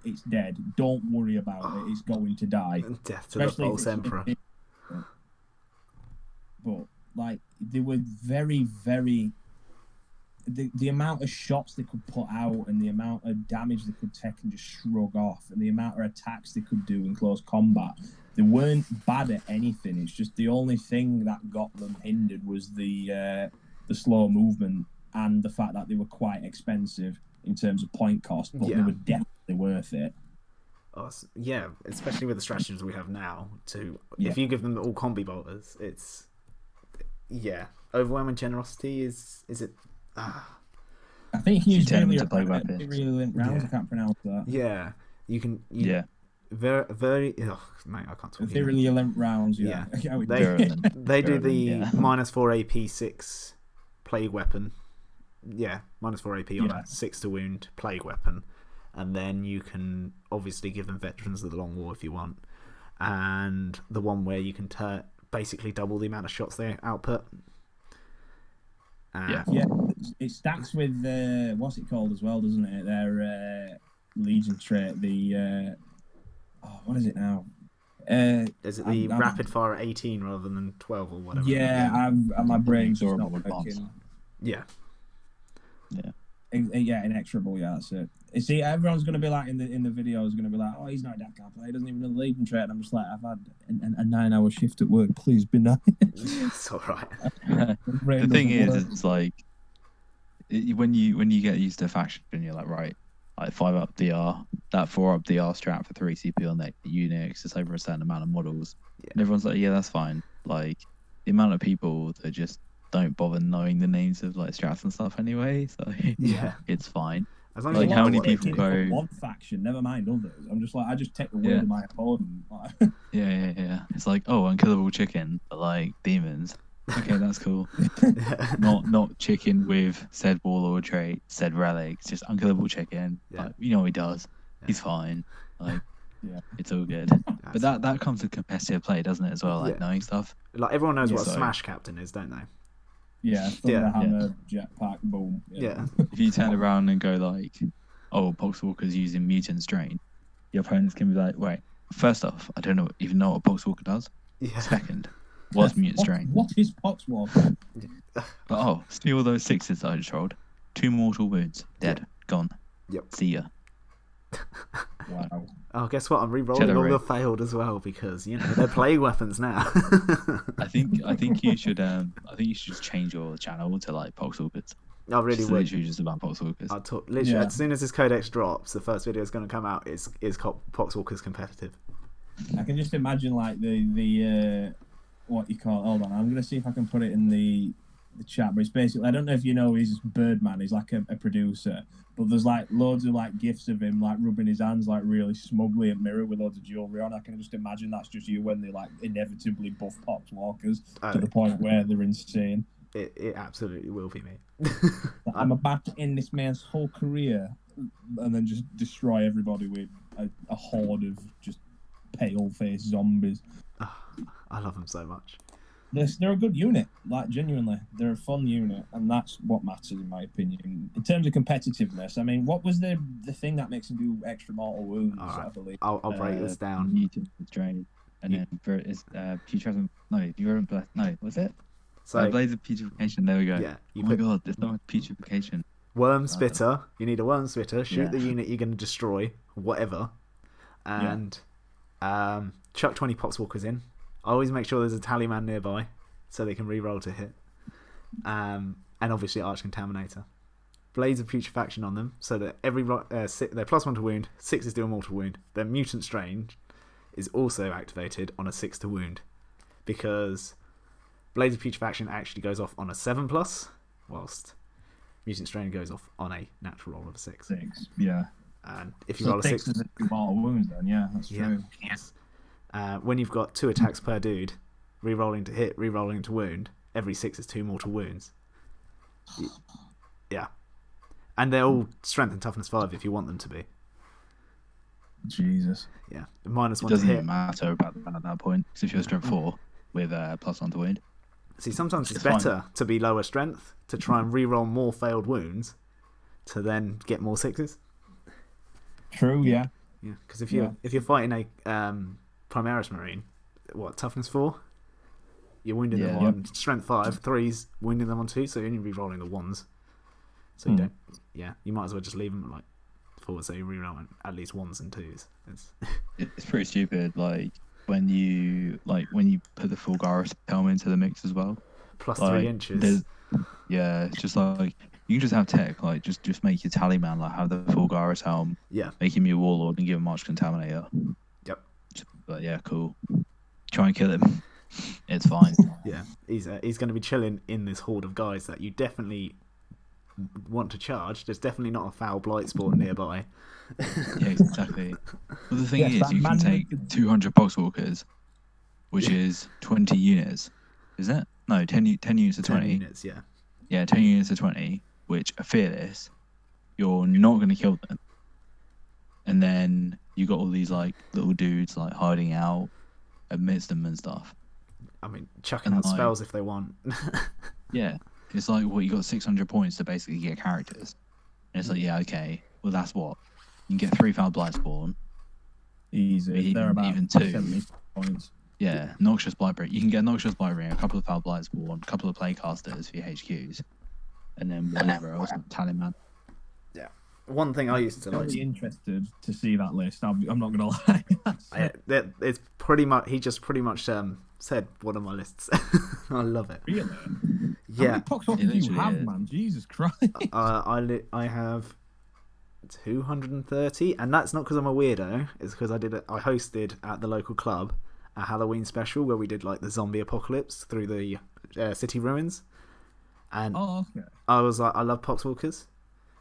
[SPEAKER 2] it's dead. Don't worry about it. It's going to die.
[SPEAKER 1] Death to the false emperor.
[SPEAKER 2] But like, they were very, very. The amount of shots they could put out, and the amount of damage they could take and just shrug off, and the amount of attacks they could do in close combat, they weren't bad at anything. It's just the only thing that got them hindered was the slow movement and the fact that they were quite expensive in terms of point cost, but they were definitely worth it.
[SPEAKER 1] Yeah, especially with the stratagems we have now. If you give them all combi bolters, it's overwhelming generosity. Is it?
[SPEAKER 2] I think you can use
[SPEAKER 3] virulent
[SPEAKER 2] rounds. I can't pronounce that.
[SPEAKER 1] Yeah, you can. Very. Oh, mate, I can't talk.
[SPEAKER 2] Virulent rounds. Yeah.
[SPEAKER 1] They do the -4 AP6 plague weapon Yeah, -4 AP on a 6 to wound plague weapon, and then you can obviously give them Veterans of the Long War if you want, and the one where you can basically double the amount of shots they output.
[SPEAKER 2] Yeah, it stacks with what's it called as well, doesn't it? Their Legion trait, the what is it now?
[SPEAKER 1] Is it the rapid fire at 18 rather than 12 or whatever?
[SPEAKER 2] Yeah, my brain's just not working.
[SPEAKER 1] Yeah.
[SPEAKER 2] Inexorable. Yeah, that's it. You see, everyone's going to be like in the video is going to be like, oh, he's not a death guard player. He doesn't even know the Legion trait. And I'm just like, I've had a 9-hour shift at work. Please be nice.
[SPEAKER 1] It's all right.
[SPEAKER 3] The thing is, it's like when you get used to faction, you're like, right, like 5 up DR, that 4 up DR strat for 3 CP on that unit, it's over a certain amount of models. Yeah. And everyone's like, yeah, that's fine. Like the amount of people that just don't bother knowing the names of like strats and stuff anyway, so
[SPEAKER 1] yeah,
[SPEAKER 3] it's fine.
[SPEAKER 1] As long
[SPEAKER 3] as like
[SPEAKER 1] how
[SPEAKER 3] many people go
[SPEAKER 2] one faction, never mind others. I'm just like, I just take the word of my opponent.
[SPEAKER 3] yeah. It's like, oh, unkillable chicken, but like demons. Okay, that's cool. not chicken with said warlord trait, said relics, just unkillable chicken.
[SPEAKER 1] Yeah.
[SPEAKER 3] Like, you know what he does. Yeah. He's fine. Like, it's all good. But that comes with competitive play, doesn't it, as well? Like knowing stuff.
[SPEAKER 1] Like everyone knows what a Smash Captain is, don't they?
[SPEAKER 2] Yeah, Thunderhammer, Jetpack, boom.
[SPEAKER 1] Yeah.
[SPEAKER 3] If you turn around and go like, oh, Poxwalker's using Mutant Strain, your opponents can be like, wait, first off, I don't even know what Poxwalker does.
[SPEAKER 1] Yeah.
[SPEAKER 3] Second, what's Mutant Strain?
[SPEAKER 2] What is Poxwalker?
[SPEAKER 3] But see all those 6s I just rolled? 2 mortal wounds, dead, gone.
[SPEAKER 1] Yep.
[SPEAKER 3] See ya.
[SPEAKER 2] Wow.
[SPEAKER 1] Oh, guess what? I'm re-rolling all the failed as well because they're plague weapons now.
[SPEAKER 3] I think you should just change your channel to like Poxwalkers.
[SPEAKER 1] I really would.
[SPEAKER 3] Literally just about Poxwalkers.
[SPEAKER 1] I'll talk literally as soon as this Codex drops, the first video is going to come out is Poxwalkers competitive.
[SPEAKER 2] I can just imagine like the what you call. Hold on, I'm going to see if I can put it in the chat. But it's basically, I don't know if you know, he's Birdman. He's like a producer. But there's like loads of like gifs of him like rubbing his hands like really smugly at mirror with loads of jewelry on. I can just imagine that's just you when they like inevitably buff Poxwalkers to the point where they're insane.
[SPEAKER 1] It absolutely will be me.
[SPEAKER 2] I'm about to end this man's whole career and then just destroy everybody with a horde of just pale faced zombies.
[SPEAKER 1] Oh, I love them so much.
[SPEAKER 2] They're a good unit, like genuinely. They're a fun unit, and that's what matters in my opinion. In terms of competitiveness, I mean, what was the thing that makes them do extra mortal wounds?
[SPEAKER 1] Right.
[SPEAKER 2] I believe.
[SPEAKER 1] I'll break this down.
[SPEAKER 3] Mutant Strain, and then it's putrescent. No, was it?
[SPEAKER 1] So
[SPEAKER 3] Blaze of Putrefaction. There we go.
[SPEAKER 1] Yeah.
[SPEAKER 3] My god, there's no putrefaction.
[SPEAKER 1] Worm Spitter. You need a Worm Spitter. Shoot the unit you're going to destroy, whatever, and chuck 20 Poxwalkers in. I always make sure there's a Tallyman nearby so they can re-roll to hit. And obviously Arch Contaminator. Blades of Putrefaction on them so that every they're +1 to wound, 6s do a mortal wound. Their Mutant Strain is also activated on a 6 to wound because Blades of Putrefaction actually goes off on a 7+, whilst Mutant Strain goes off on a natural roll of a 6.
[SPEAKER 2] Yeah.
[SPEAKER 1] And if you roll a 6,
[SPEAKER 2] is a mortal wounds then, yeah, that's true.
[SPEAKER 1] Yes. When you've got 2 attacks per dude, re-rolling to hit, re-rolling to wound, every 6 is 2 mortal wounds. Yeah. And they're all strength and toughness 5 if you want them to be.
[SPEAKER 2] Jesus.
[SPEAKER 1] Yeah. -1 to hit.
[SPEAKER 3] It doesn't even matter about at that point, because if you're strength 4 with +1 to wound.
[SPEAKER 1] See, sometimes it's better to be lower strength to try and re-roll more failed wounds to then get more 6s.
[SPEAKER 2] True, yeah.
[SPEAKER 1] Yeah, because if you're fighting a Primaris Marine, toughness 4? You're wounding them on strength 5, 3s, wounding them on 2, so you're only re-rolling the 1s. So you don't, you might as well just leave them at like 4, so you re-roll at least 1s and 2s.
[SPEAKER 3] It's pretty stupid, like when you put the Fulgaris helm into the mix as well.
[SPEAKER 1] +3 inches.
[SPEAKER 3] It's just like you can just have tech, like just make your Tallyman like have the Fulgaris helm, make him your warlord and give him March Contaminator.
[SPEAKER 1] Yep.
[SPEAKER 3] But yeah, cool. Try and kill him. It's fine.
[SPEAKER 1] Yeah, he's going to be chilling in this horde of guys that you definitely want to charge. There's definitely not a foul blight spawn nearby.
[SPEAKER 3] Yeah, exactly. Well, the thing is, you can take 200 Poxwalkers, which is 20 units, is it? No, 10 units of 20.
[SPEAKER 1] 10 units, yeah.
[SPEAKER 3] Yeah, 10 units of 20. which are fearless, you're not going to kill them. And then you got all these like little dudes like hiding out amidst them and stuff.
[SPEAKER 1] I mean, chucking
[SPEAKER 3] And
[SPEAKER 1] out
[SPEAKER 3] like-
[SPEAKER 1] spells if they want.
[SPEAKER 3] Yeah, it's like you got 600 points to basically get characters. And it's like, yeah, okay, well that's what you can get 3 Foul Blight Spawn.
[SPEAKER 2] Easy. They're about
[SPEAKER 3] even 2.
[SPEAKER 2] 70 points.
[SPEAKER 3] Yeah, Noxious Blightbringer. You can get Noxious Blightbringer, a couple of Foul Blight Spawn, a couple of Playcasters for your HQs, and then whatever else, Talisman.
[SPEAKER 1] One thing I used to
[SPEAKER 2] I'm
[SPEAKER 1] like.
[SPEAKER 2] really interested to see that list. I'm not gonna lie.
[SPEAKER 1] It's pretty much. He just pretty much said one of my lists. I love it.
[SPEAKER 2] Really? How
[SPEAKER 1] Yeah,
[SPEAKER 2] many poxwalkers do you
[SPEAKER 3] literally
[SPEAKER 2] have,
[SPEAKER 3] is.
[SPEAKER 2] man? Jesus Christ.
[SPEAKER 1] I have 230, and that's not because I'm a weirdo. It's because I hosted at the local club a Halloween special where we did like the zombie apocalypse through the city ruins, and
[SPEAKER 2] Oh, okay.
[SPEAKER 1] I was like, I love Poxwalkers,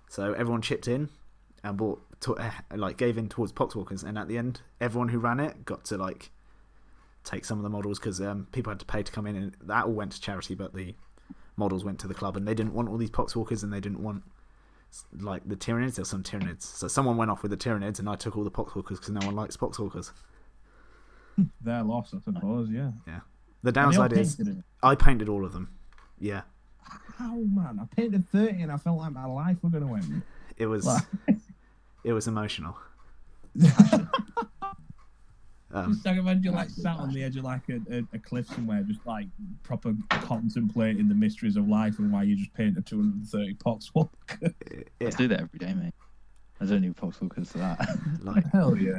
[SPEAKER 1] so everyone chipped in and gave in towards Poxwalkers, and at the end, everyone who ran it got to like take some of the models because people had to pay to come in, and that all went to charity, but the models went to the club, and they didn't want all these Poxwalkers, and they didn't want like the Tyranids. There's some Tyranids, so someone went off with the Tyranids, and I took all the Poxwalkers because no one likes Poxwalkers.
[SPEAKER 2] They're lost, I suppose. Yeah.
[SPEAKER 1] The
[SPEAKER 2] Are they all
[SPEAKER 1] downside is
[SPEAKER 2] painted?
[SPEAKER 1] I painted all of them. Yeah,
[SPEAKER 2] How, man? I painted 30 and I felt like my life was gonna end.
[SPEAKER 1] it was
[SPEAKER 2] Like,
[SPEAKER 1] it was emotional.
[SPEAKER 2] just like imagine like sat on the edge of like a cliff somewhere, just like proper contemplating the mysteries of life and why you just painted 230 Poxwalker.
[SPEAKER 3] I
[SPEAKER 1] Yeah,
[SPEAKER 3] do that every day, mate. I don't need Poxwalkers for that.
[SPEAKER 1] like
[SPEAKER 2] Hell yeah.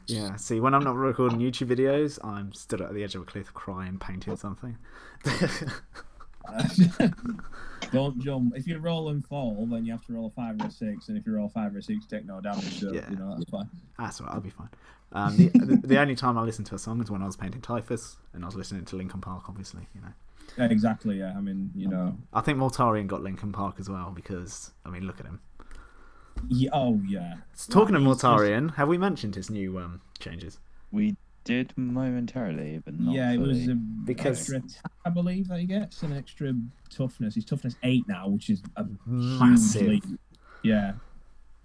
[SPEAKER 1] yeah. See, when I'm not recording YouTube videos, I'm stood at the edge of a cliff crying, painting something.
[SPEAKER 2] Don't jump. If you roll and fall, then you have to roll a 5 or a 6, and if you roll a 5 or a 6, you take no damage. So
[SPEAKER 1] Yeah.
[SPEAKER 2] you know that's fine.
[SPEAKER 1] That's all right, I'll be fine. The only time I listened to a song is when I was painting Typhus, and I was listening to Linkin Park, obviously. You know,
[SPEAKER 2] Yeah, exactly. Yeah, I mean, you know.
[SPEAKER 1] I think Mortarion got Linkin Park as well because I mean, look at him.
[SPEAKER 2] Yeah, oh yeah.
[SPEAKER 1] Talking of
[SPEAKER 2] He's just-
[SPEAKER 1] Mortarion, have we mentioned his new changes?
[SPEAKER 3] We did momentarily, but not
[SPEAKER 2] Yeah, it was
[SPEAKER 3] fully.
[SPEAKER 1] Because-
[SPEAKER 2] extra attack, I believe that he gets an extra toughness. He's toughness 8 now, which is a
[SPEAKER 1] Massive.
[SPEAKER 2] huge leap. Yeah,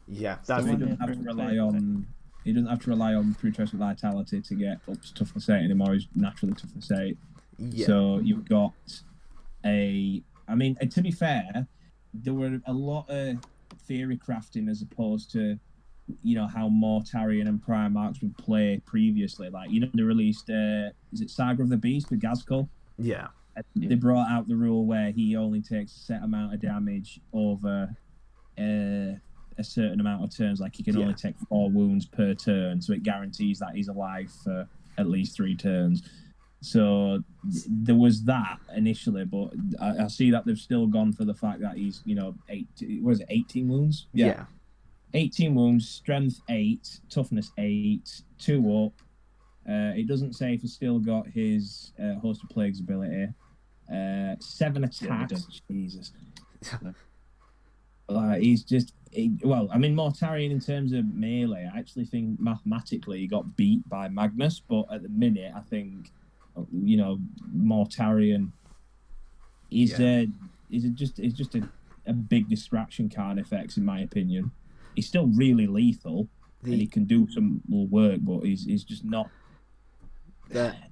[SPEAKER 1] Yeah,
[SPEAKER 2] so
[SPEAKER 1] that's
[SPEAKER 2] he
[SPEAKER 3] one
[SPEAKER 2] doesn't
[SPEAKER 3] in
[SPEAKER 2] have to
[SPEAKER 3] British
[SPEAKER 2] rely
[SPEAKER 3] League,
[SPEAKER 2] on. He doesn't have to rely on through test with vitality to get up to toughness 8 anymore. He's naturally toughness 8.
[SPEAKER 1] yeah.
[SPEAKER 2] So you've got a. I mean, to be fair, there were a lot of theory crafting as opposed to, you know, how Mortarion and Primarchs would play previously. Like, you know, they released, is it Saga of the Beast with Gazkul?
[SPEAKER 1] Yeah,
[SPEAKER 2] They brought out the rule where he only takes a set amount of damage over a certain amount of turns. Like, he can only take 4 wounds per turn, so it guarantees that he's alive for at least 3 turns. So there was that initially, but I see that they've still gone for the fact that he's, you know, 18 wounds?
[SPEAKER 1] yeah.
[SPEAKER 2] 18 wounds, strength 8, toughness 8, 2 up. It doesn't say if he's still got his Host of Plagues ability. 7 attacks. Jesus. He's just. Well, I mean, Mortarion in terms of melee, I actually think mathematically he got beat by Magnus, but at the minute, I think, you know, Mortarion is just a big distraction card effects, in my opinion. He's still really lethal, and he can do some work, but he's just not.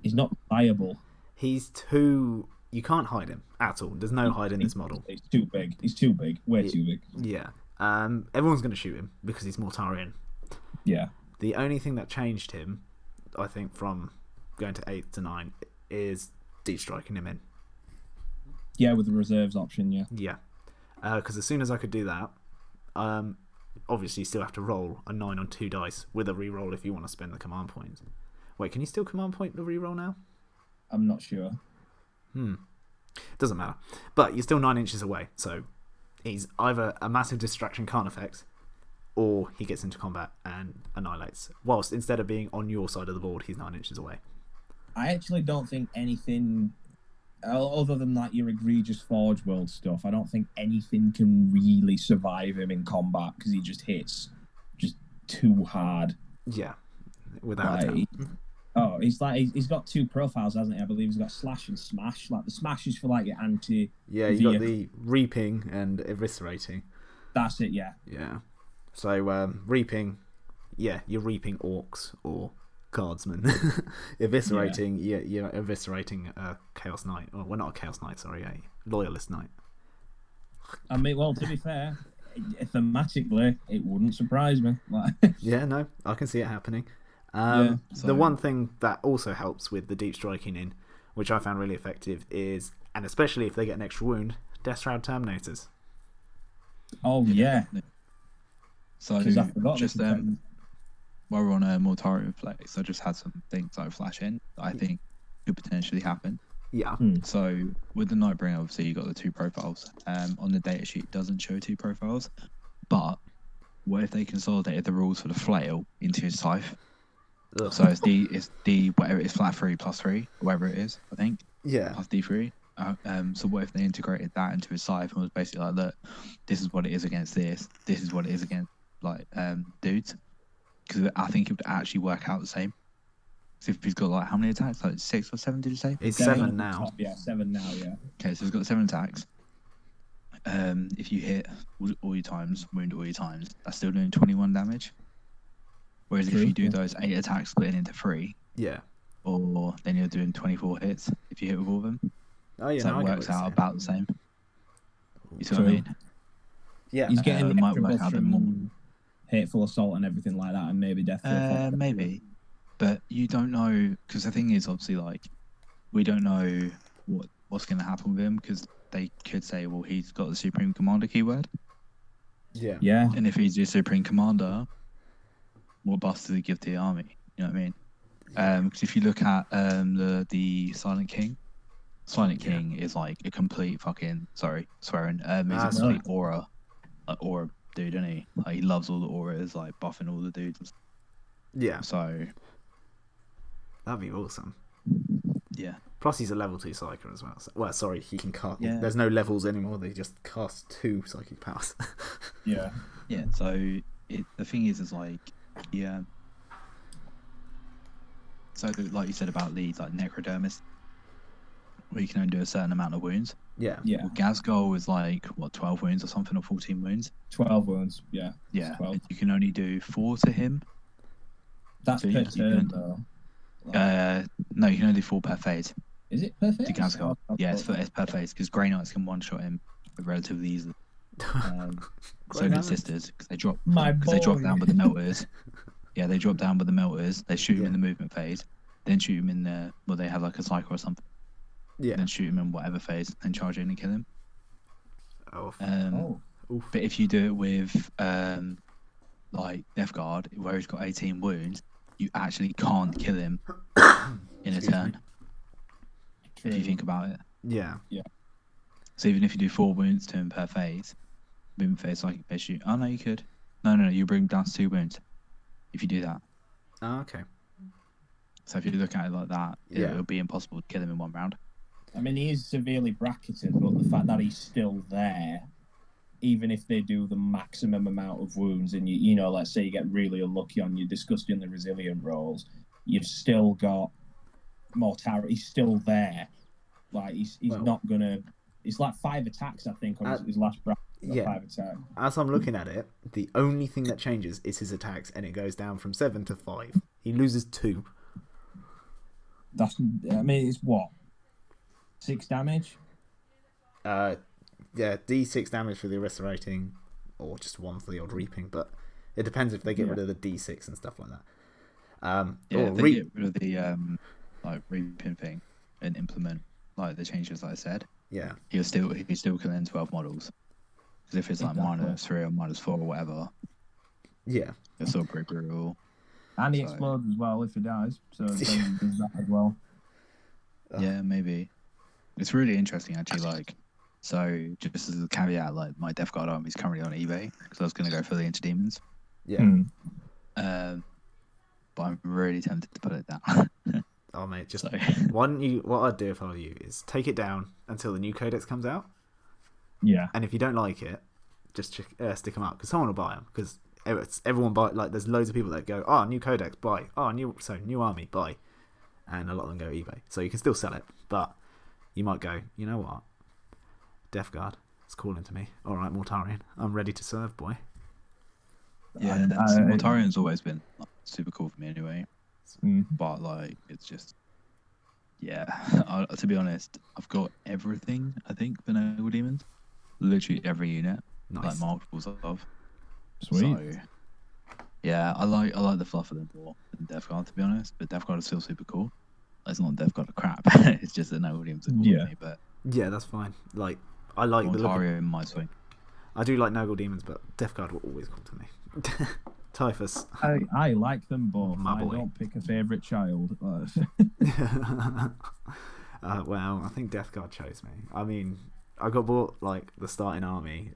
[SPEAKER 2] He's not viable.
[SPEAKER 1] He's too. You can't hide him at all. There's no hiding this model.
[SPEAKER 2] He's too big. He's too big. Way too big.
[SPEAKER 1] Yeah. Everyone's going to shoot him because he's Mortarion.
[SPEAKER 2] Yeah.
[SPEAKER 1] The only thing that changed him, I think, from going to 8 to 9 is deep striking him in.
[SPEAKER 2] Yeah, with the reserves option, yeah.
[SPEAKER 1] Yeah. Because as soon as I could do that, obviously you still have to roll a 9 on 2 dice with a reroll if you want to spend the command points. Wait, can you still command point the reroll now?
[SPEAKER 2] I'm not sure.
[SPEAKER 1] Doesn't matter. But you're still 9 inches away, so he's either a massive distraction can't effect, or he gets into combat and annihilates. Whilst instead of being on your side of the board, he's 9 inches away.
[SPEAKER 2] I actually don't think anything, other than that your egregious Forge World stuff, I don't think anything can really survive him in combat because he just hits just too hard.
[SPEAKER 1] Yeah, without a doubt.
[SPEAKER 2] Oh, he's got two profiles, hasn't he? I believe he's got slash and smash. Like the smash is for like your anti.
[SPEAKER 1] Yeah, you got the reaping and eviscerating.
[SPEAKER 2] That's it. Yeah.
[SPEAKER 1] Yeah. So reaping, yeah, you're reaping orcs or guardsmen. Eviscerating, yeah, you're eviscerating a chaos knight. Oh, well, not a chaos knight, sorry, a loyalist knight.
[SPEAKER 2] I mean, well, to be fair, thematically, it wouldn't surprise me. Like,
[SPEAKER 1] Yeah, no, I can see it happening.
[SPEAKER 2] Yeah,
[SPEAKER 1] The one thing that also helps with the deep striking in, which I found really effective, is, and especially if they get an extra wound, Death Shroud Terminators.
[SPEAKER 2] oh yeah,
[SPEAKER 3] So
[SPEAKER 2] 'Cause I forgot
[SPEAKER 3] just
[SPEAKER 2] this effect.
[SPEAKER 3] while we're on a Mortarian flex, I just had some things like flash in that I think could potentially happen.
[SPEAKER 1] Yeah.
[SPEAKER 3] So with the Nightbringer, obviously you got the two profiles. On the datasheet, it doesn't show two profiles, but what if they consolidated the rules for the flail into his scythe?
[SPEAKER 1] Ugh.
[SPEAKER 3] So it's the whatever it is, flat 3 plus 3, whatever it is, I think,
[SPEAKER 1] Yeah.
[SPEAKER 3] plus D3. So what if they integrated that into his scythe and was basically like, look, this is what it is against this is what it is against like dudes, because I think it would actually work out the same. So if he's got like how many attacks, like 6 or 7, did you say?
[SPEAKER 1] It's
[SPEAKER 2] Seven
[SPEAKER 1] 7
[SPEAKER 2] at the
[SPEAKER 1] now.
[SPEAKER 2] top, yeah, 7 now. Yeah.
[SPEAKER 3] Okay, so he's got 7 attacks. If you hit all your times, wound all your times, that's still doing 21 damage. Whereas if
[SPEAKER 2] True,
[SPEAKER 3] you do
[SPEAKER 2] yeah.
[SPEAKER 3] those 8 attacks splitting into 3,
[SPEAKER 1] Yeah.
[SPEAKER 3] or then you're doing 24 hits if you hit with all of them.
[SPEAKER 1] Oh, yeah,
[SPEAKER 3] So
[SPEAKER 1] no, I
[SPEAKER 3] it
[SPEAKER 1] get what
[SPEAKER 3] works
[SPEAKER 1] you're
[SPEAKER 3] out
[SPEAKER 1] saying.
[SPEAKER 3] about the same. You see what I
[SPEAKER 2] True.
[SPEAKER 3] mean?
[SPEAKER 1] Yeah.
[SPEAKER 2] He's getting
[SPEAKER 3] it
[SPEAKER 2] the
[SPEAKER 3] might
[SPEAKER 2] extra
[SPEAKER 3] work
[SPEAKER 2] buff
[SPEAKER 3] out a bit
[SPEAKER 2] from hateful assault and everything like that, and maybe death.
[SPEAKER 3] Maybe, but you don't know, because the thing is, obviously, like, we don't know what's going to happen with him, because they could say, well, he's got the Supreme Commander keyword,
[SPEAKER 1] Yeah.
[SPEAKER 2] Yeah.
[SPEAKER 3] and if he's the Supreme Commander, what buffs does he give to the army? You know what I mean? Because if you look at the Silent King is like a complete fucking he's a complete aura dude, isn't he? Like, he loves all the auras, like buffing all the dudes.
[SPEAKER 1] Yeah.
[SPEAKER 3] So
[SPEAKER 1] That'd be awesome.
[SPEAKER 3] yeah,
[SPEAKER 1] Plus, he's a level 2 psyker as well. So, well, sorry, he can cast.
[SPEAKER 3] Yeah.
[SPEAKER 1] There's no levels anymore. They just cast 2 psychic powers.
[SPEAKER 2] Yeah.
[SPEAKER 3] yeah. So the thing is like, yeah. So like you said about the like necrodermis, where you can only do a certain amount of wounds.
[SPEAKER 1] Yeah.
[SPEAKER 2] Yeah.
[SPEAKER 3] Well, Gazgol is like what, 12 wounds or something, or 14 wounds.
[SPEAKER 2] 12 wounds. Yeah.
[SPEAKER 3] Yeah,
[SPEAKER 2] 12.
[SPEAKER 3] and you can only do 4 to him.
[SPEAKER 2] That's
[SPEAKER 3] So
[SPEAKER 2] per
[SPEAKER 3] you
[SPEAKER 2] turn
[SPEAKER 3] can-
[SPEAKER 2] though.
[SPEAKER 3] No, you can only do 4 per phase.
[SPEAKER 2] Is it perfect?
[SPEAKER 3] To Gazgol. Yeah, it's per phase, because Grey Knights can one-shot him relatively easily.
[SPEAKER 1] Grey
[SPEAKER 3] So can
[SPEAKER 1] Knights?
[SPEAKER 3] Sisters, because they drop
[SPEAKER 2] boy.
[SPEAKER 3] down with the melters. Yeah, they drop down with the melters. They shoot him
[SPEAKER 1] Yeah.
[SPEAKER 3] in the movement phase, then shoot him in the they have like a cycle or something.
[SPEAKER 1] Yeah.
[SPEAKER 3] Then shoot him in whatever phase, and charge in and kill him.
[SPEAKER 1] Oh.
[SPEAKER 2] Oh.
[SPEAKER 3] But if you do it with like Death Guard, where he's got 18 wounds, you actually can't kill him in a
[SPEAKER 1] Excuse
[SPEAKER 3] turn. If you
[SPEAKER 2] True.
[SPEAKER 3] think about it.
[SPEAKER 1] Yeah.
[SPEAKER 3] So even if you do 4 wounds to him per phase, movement phase, psychic phase, shoot. Oh no, you could. No, you bring him down to 2 wounds if you do that.
[SPEAKER 1] Oh, okay.
[SPEAKER 3] So if you look at it like that,
[SPEAKER 1] Yeah.
[SPEAKER 3] it'll be impossible to kill him in 1 round.
[SPEAKER 2] I mean, he is severely bracketed, but the fact that he's still there, even if they do the maximum amount of wounds, and you know, let's say you get really unlucky on your disgustingly resilient rolls, you've still got mortality. He's still there. Like he's
[SPEAKER 1] Well-
[SPEAKER 2] not gonna. It's like 5 attacks, I think, on his last bracket.
[SPEAKER 1] yeah.
[SPEAKER 2] 5 attacks.
[SPEAKER 1] As I'm looking at it, the only thing that changes is his attacks, and it goes down from 7 to 5. He loses 2.
[SPEAKER 2] That's. I mean, it's what 6 damage.
[SPEAKER 1] Yeah, D6 damage for the eviscerating, or just 1 for the odd reaping, but it depends if they get rid of the D6 and stuff like that.
[SPEAKER 3] Yeah,
[SPEAKER 1] or
[SPEAKER 3] if they get rid of the like reaping thing and implement like the changes that I said,
[SPEAKER 1] yeah,
[SPEAKER 3] he's still killing 12 models. Because if it's like
[SPEAKER 2] Exactly.
[SPEAKER 3] -3 or -4 or whatever,
[SPEAKER 1] yeah,
[SPEAKER 3] it's still pretty brutal.
[SPEAKER 2] And he
[SPEAKER 3] So-
[SPEAKER 2] explodes as well if he dies. So then there's that as well.
[SPEAKER 1] Ugh.
[SPEAKER 3] Yeah, maybe. It's really interesting actually. Like, so just as a caveat, like my Death Guard army is currently on eBay because I was going to go for the Interdemons.
[SPEAKER 1] yeah.
[SPEAKER 3] But I'm really tempted to put it down.
[SPEAKER 1] Oh mate, just
[SPEAKER 3] So
[SPEAKER 1] why don't you? What I'd do if I were you is take it down until the new Codex comes out,
[SPEAKER 2] Yeah.
[SPEAKER 1] and if you don't like it, just stick them up because someone will buy them because everyone buy. Like, there's loads of people that go, oh, new Codex, buy. Oh, new army, buy. and a lot of them go eBay. So you can still sell it, but you might go, you know what, Death Guard, it's calling to me. All right, Mortarion, I'm ready to serve, boy.
[SPEAKER 3] Yeah, Mortarion's always been like, super cool for me anyway. But like, it's just, yeah. To be honest, I've got everything. I think for Noble Demons, literally every unit, like multiples of.
[SPEAKER 2] Sweet.
[SPEAKER 3] So, yeah, I like the fluff of them more than Death Guard, to be honest. But Death Guard is still super cool. It's not Death Guard of crap. It's just that Noble Demons are cool to me. But
[SPEAKER 1] yeah, that's fine. Like, I like
[SPEAKER 3] Mortarion in my swing.
[SPEAKER 1] I do like Noble Demons, but Death Guard will always call to me. Typhus.
[SPEAKER 2] I like them both.
[SPEAKER 1] My boy.
[SPEAKER 2] I don't pick a favourite child.
[SPEAKER 1] Well, I think Death Guard chose me. I mean, I got bought like the starting army.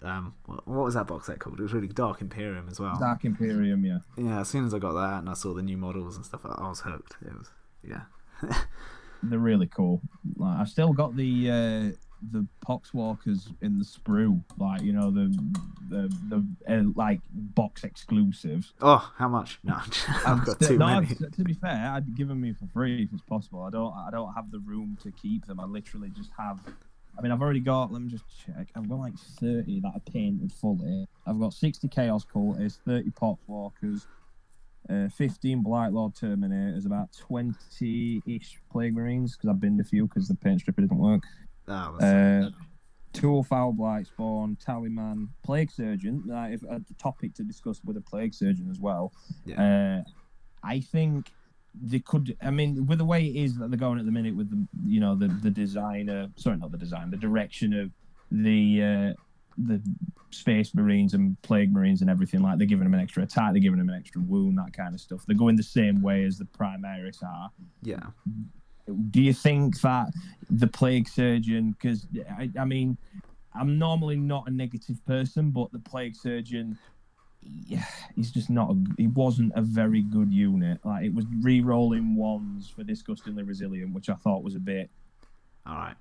[SPEAKER 1] What was that box set called? It was really Dark Imperium as well.
[SPEAKER 2] Dark Imperium, yeah.
[SPEAKER 1] Yeah, as soon as I got that and I saw the new models and stuff, I was hooked. It was, yeah.
[SPEAKER 2] They're really cool. Like, I've still got the Poxwalkers in the sprue, like, you know, the like box exclusives.
[SPEAKER 1] Oh, how much? No, I've got too many.
[SPEAKER 2] To be fair, I'd give them me for free if it's possible. I don't have the room to keep them. I literally just have. I mean, I've already got. Let me just check. I've got like 30 that are painted fully. I've got 60 Chaos Cultists, 30 Poxwalkers, 15 Blight Lord Terminators, about 20-ish Plague Marines because I've binned a few because the paint stripper didn't work. Two Foul Blight Spawn, Tallyman, Plague Surgeon. If a topic to discuss with a Plague Surgeon as well.
[SPEAKER 1] Yeah.
[SPEAKER 2] I think they could. I mean, with the way it is that they're going at the minute with the designer. Sorry, not the design. The direction of the Space Marines and Plague Marines and everything. Like, they're giving them an extra attack, they're giving them an extra wound, that kind of stuff. They're going the same way as the Primaris are.
[SPEAKER 1] Yeah.
[SPEAKER 2] Do you think that the Plague Surgeon, because I mean, I'm normally not a negative person, but the Plague Surgeon, he's just not. He wasn't a very good unit. Like, it was re-rolling ones for Disgustingly Resilient, which I thought was a bit.
[SPEAKER 1] All right,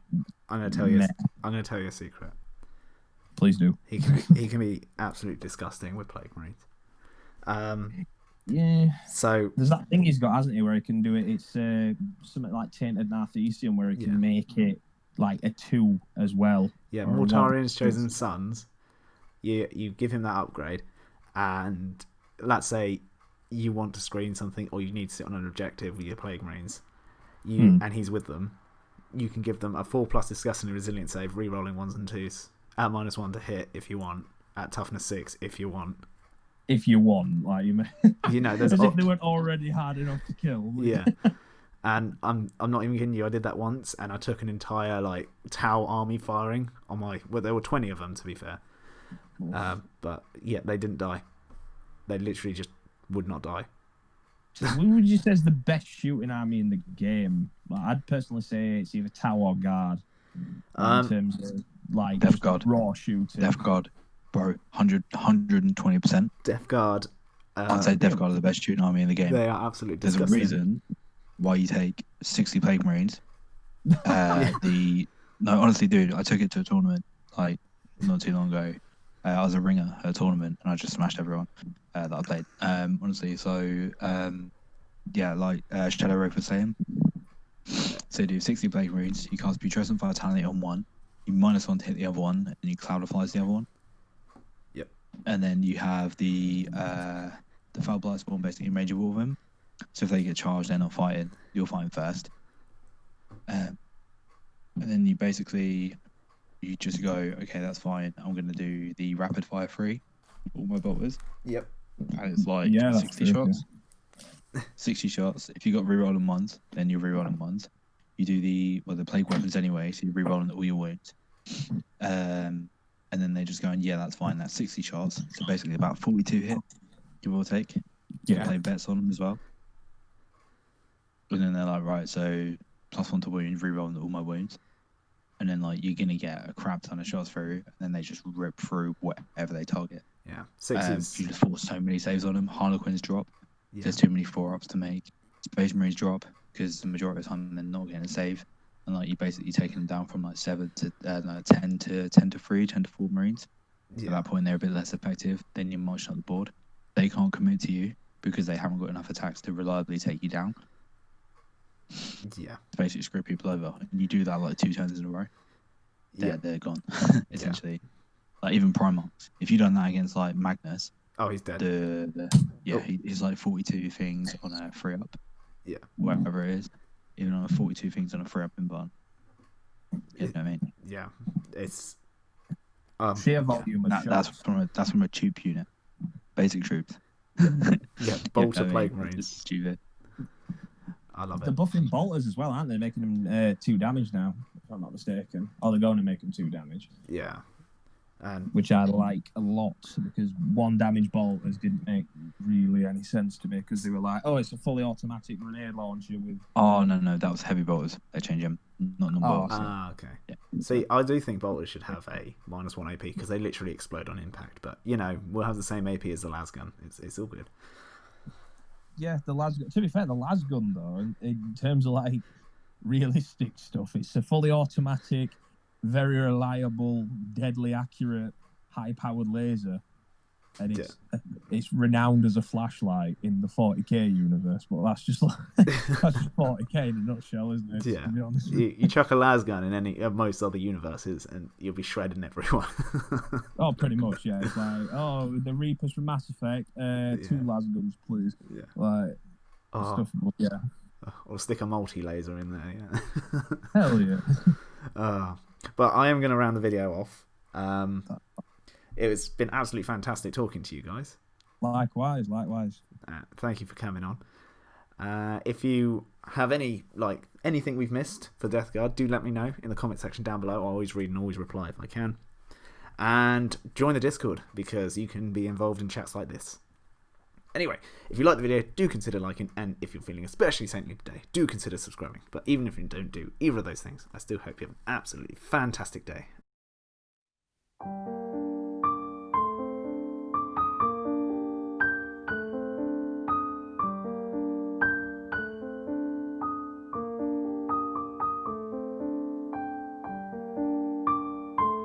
[SPEAKER 1] I'm gonna tell you. I'm gonna tell you a secret.
[SPEAKER 2] Please do.
[SPEAKER 1] He can be absolutely disgusting with Plague Marines.
[SPEAKER 2] Yeah.
[SPEAKER 1] So
[SPEAKER 2] there's that thing he's got, hasn't he, where he can do it? It's something like Tainted Narthesium, where he can make it like a 2 as well.
[SPEAKER 1] Yeah, Mortarion's Chosen Sons. You give him that upgrade, and let's say you want to screen something, or you need to sit on an objective with your Plague Marines, and he's with them. You can give them a 4+ Disgustingly Resilient save, re-rolling 1s and 2s at -1 to hit if you want, at toughness 6 if you want.
[SPEAKER 2] If you want, like,
[SPEAKER 1] there's
[SPEAKER 2] as if they weren't already hard enough to kill.
[SPEAKER 1] Yeah, and I'm not even kidding you. I did that once, and I took an entire like Tau army firing on my. Well, there were 20 of them, to be fair. But yeah, they didn't die. They literally just would not die.
[SPEAKER 2] Who would you say is the best shooting army in the game? Like, I'd personally say it's either Tau or Guard. In terms of like
[SPEAKER 3] Death Guard,
[SPEAKER 2] raw shooting.
[SPEAKER 3] Death Guard. Bro, 120%.
[SPEAKER 1] Death Guard.
[SPEAKER 3] I'd say Death Guard are the best shooting army in the game.
[SPEAKER 1] They are absolutely
[SPEAKER 3] disgusting. There's a reason why you take 60 Plague Marines. No, honestly, dude, I took it to a tournament like not too long ago. I was a ringer at a tournament, and I just smashed everyone that I played. Honestly, so yeah, like Shadow Wraith was saying. So you do 60 Plague Marines. You cast Putrescent Vitality on one. You -1 to hit the other one, and you Cloudiflies the other one. And then you have the Foul Blight Spawn basically in range of all of them. So if they get charged, they're not fighting. You're fighting first. And then you just go, okay, that's fine. I'm going to do the rapid fire 3. All my bolters.
[SPEAKER 1] Yep.
[SPEAKER 3] And it's like 60 shots. 60 shots. If you got rerolling 1s, then you're rerolling 1s. You do the plague weapons anyway, so you're rerolling all your wounds. And then they just go, yeah, that's fine. That's 60 shots. So basically about 42 hit, give or take.
[SPEAKER 2] Yeah.
[SPEAKER 3] Play bets on them as well. And then they're like, right, so +1 to wound, rerolling all my wounds. And then like you're going to get a crap ton of shots through, and then they just rip through whatever they target.
[SPEAKER 1] Yeah. 6s.
[SPEAKER 3] You just force so many saves on them. Harlequins drop.
[SPEAKER 1] Yeah.
[SPEAKER 3] There's too many 4-ups to make. Space Marines drop, because the majority of the time they're not getting a save. And like you basically taking them down from like 7 to 10 to 3, 10 to 4 Marines. Yeah. At that point, they're a bit less effective. Then you're marching up the board. They can't commit to you because they haven't got enough attacks to reliably take you down.
[SPEAKER 1] Yeah.
[SPEAKER 3] to basically screw people over. And you do that like 2 turns in a row, they're gone essentially. Like even Primarchs, if you done that against like Magnus,
[SPEAKER 1] he's dead.
[SPEAKER 3] He's like 42 things on a free up.
[SPEAKER 1] Yeah.
[SPEAKER 3] Whatever it is, even on a 42 things on a free up in barn. You know what I mean?
[SPEAKER 1] Yeah. It's
[SPEAKER 2] sheer volume of
[SPEAKER 3] that's
[SPEAKER 2] shots.
[SPEAKER 3] from a troop unit, basic troops.
[SPEAKER 1] Yeah, bolter plague
[SPEAKER 3] It's
[SPEAKER 1] marines.
[SPEAKER 3] just stupid.
[SPEAKER 1] I love
[SPEAKER 2] They're
[SPEAKER 1] it.
[SPEAKER 2] buffing bolters as well, aren't they? Making them 2 damage now, if I'm not mistaken. Or they're going to make them 2 damage.
[SPEAKER 1] Yeah. And
[SPEAKER 2] Which I like a lot, because 1 damage bolters didn't make really any sense to me, because they were like, oh, it's a fully automatic grenade launcher with...
[SPEAKER 3] Oh, no, that was heavy bolters. They changed them, not non-bolters.
[SPEAKER 1] okay.
[SPEAKER 3] Yeah.
[SPEAKER 1] See, I do think bolters should have a -1 AP, because they literally explode on impact. But, we'll have the same AP as the lasgun. It's all good.
[SPEAKER 2] Yeah, the lasgun. To be fair, the lasgun, though, in terms of, like, realistic stuff, it's a fully automatic, very reliable, deadly accurate, high-powered laser, and it's renowned as a flashlight in the 40k universe. But that's just 40k in a nutshell, isn't it?
[SPEAKER 1] Yeah,
[SPEAKER 2] to be honest.
[SPEAKER 1] You chuck a lasgun in most other universes, and you'll be shredding everyone.
[SPEAKER 2] Oh, pretty much, yeah. It's like, the Reapers from Mass Effect, 2 lasguns, please.
[SPEAKER 1] Yeah.
[SPEAKER 2] Like stuff. Yeah.
[SPEAKER 1] Or stick a multi-laser in there. Yeah.
[SPEAKER 2] Hell yeah.
[SPEAKER 1] But I am going to round the video off. It's been absolutely fantastic talking to you guys.
[SPEAKER 2] Likewise.
[SPEAKER 1] Thank you for coming on. If you have anything we've missed for Death Guard, do let me know in the comment section down below. I always read and always reply if I can. And join the Discord, because you can be involved in chats like this. Anyway, if you like the video, do consider liking, and if you're feeling especially saintly today, do consider subscribing. But even if you don't do either of those things, I still hope you have an absolutely fantastic day.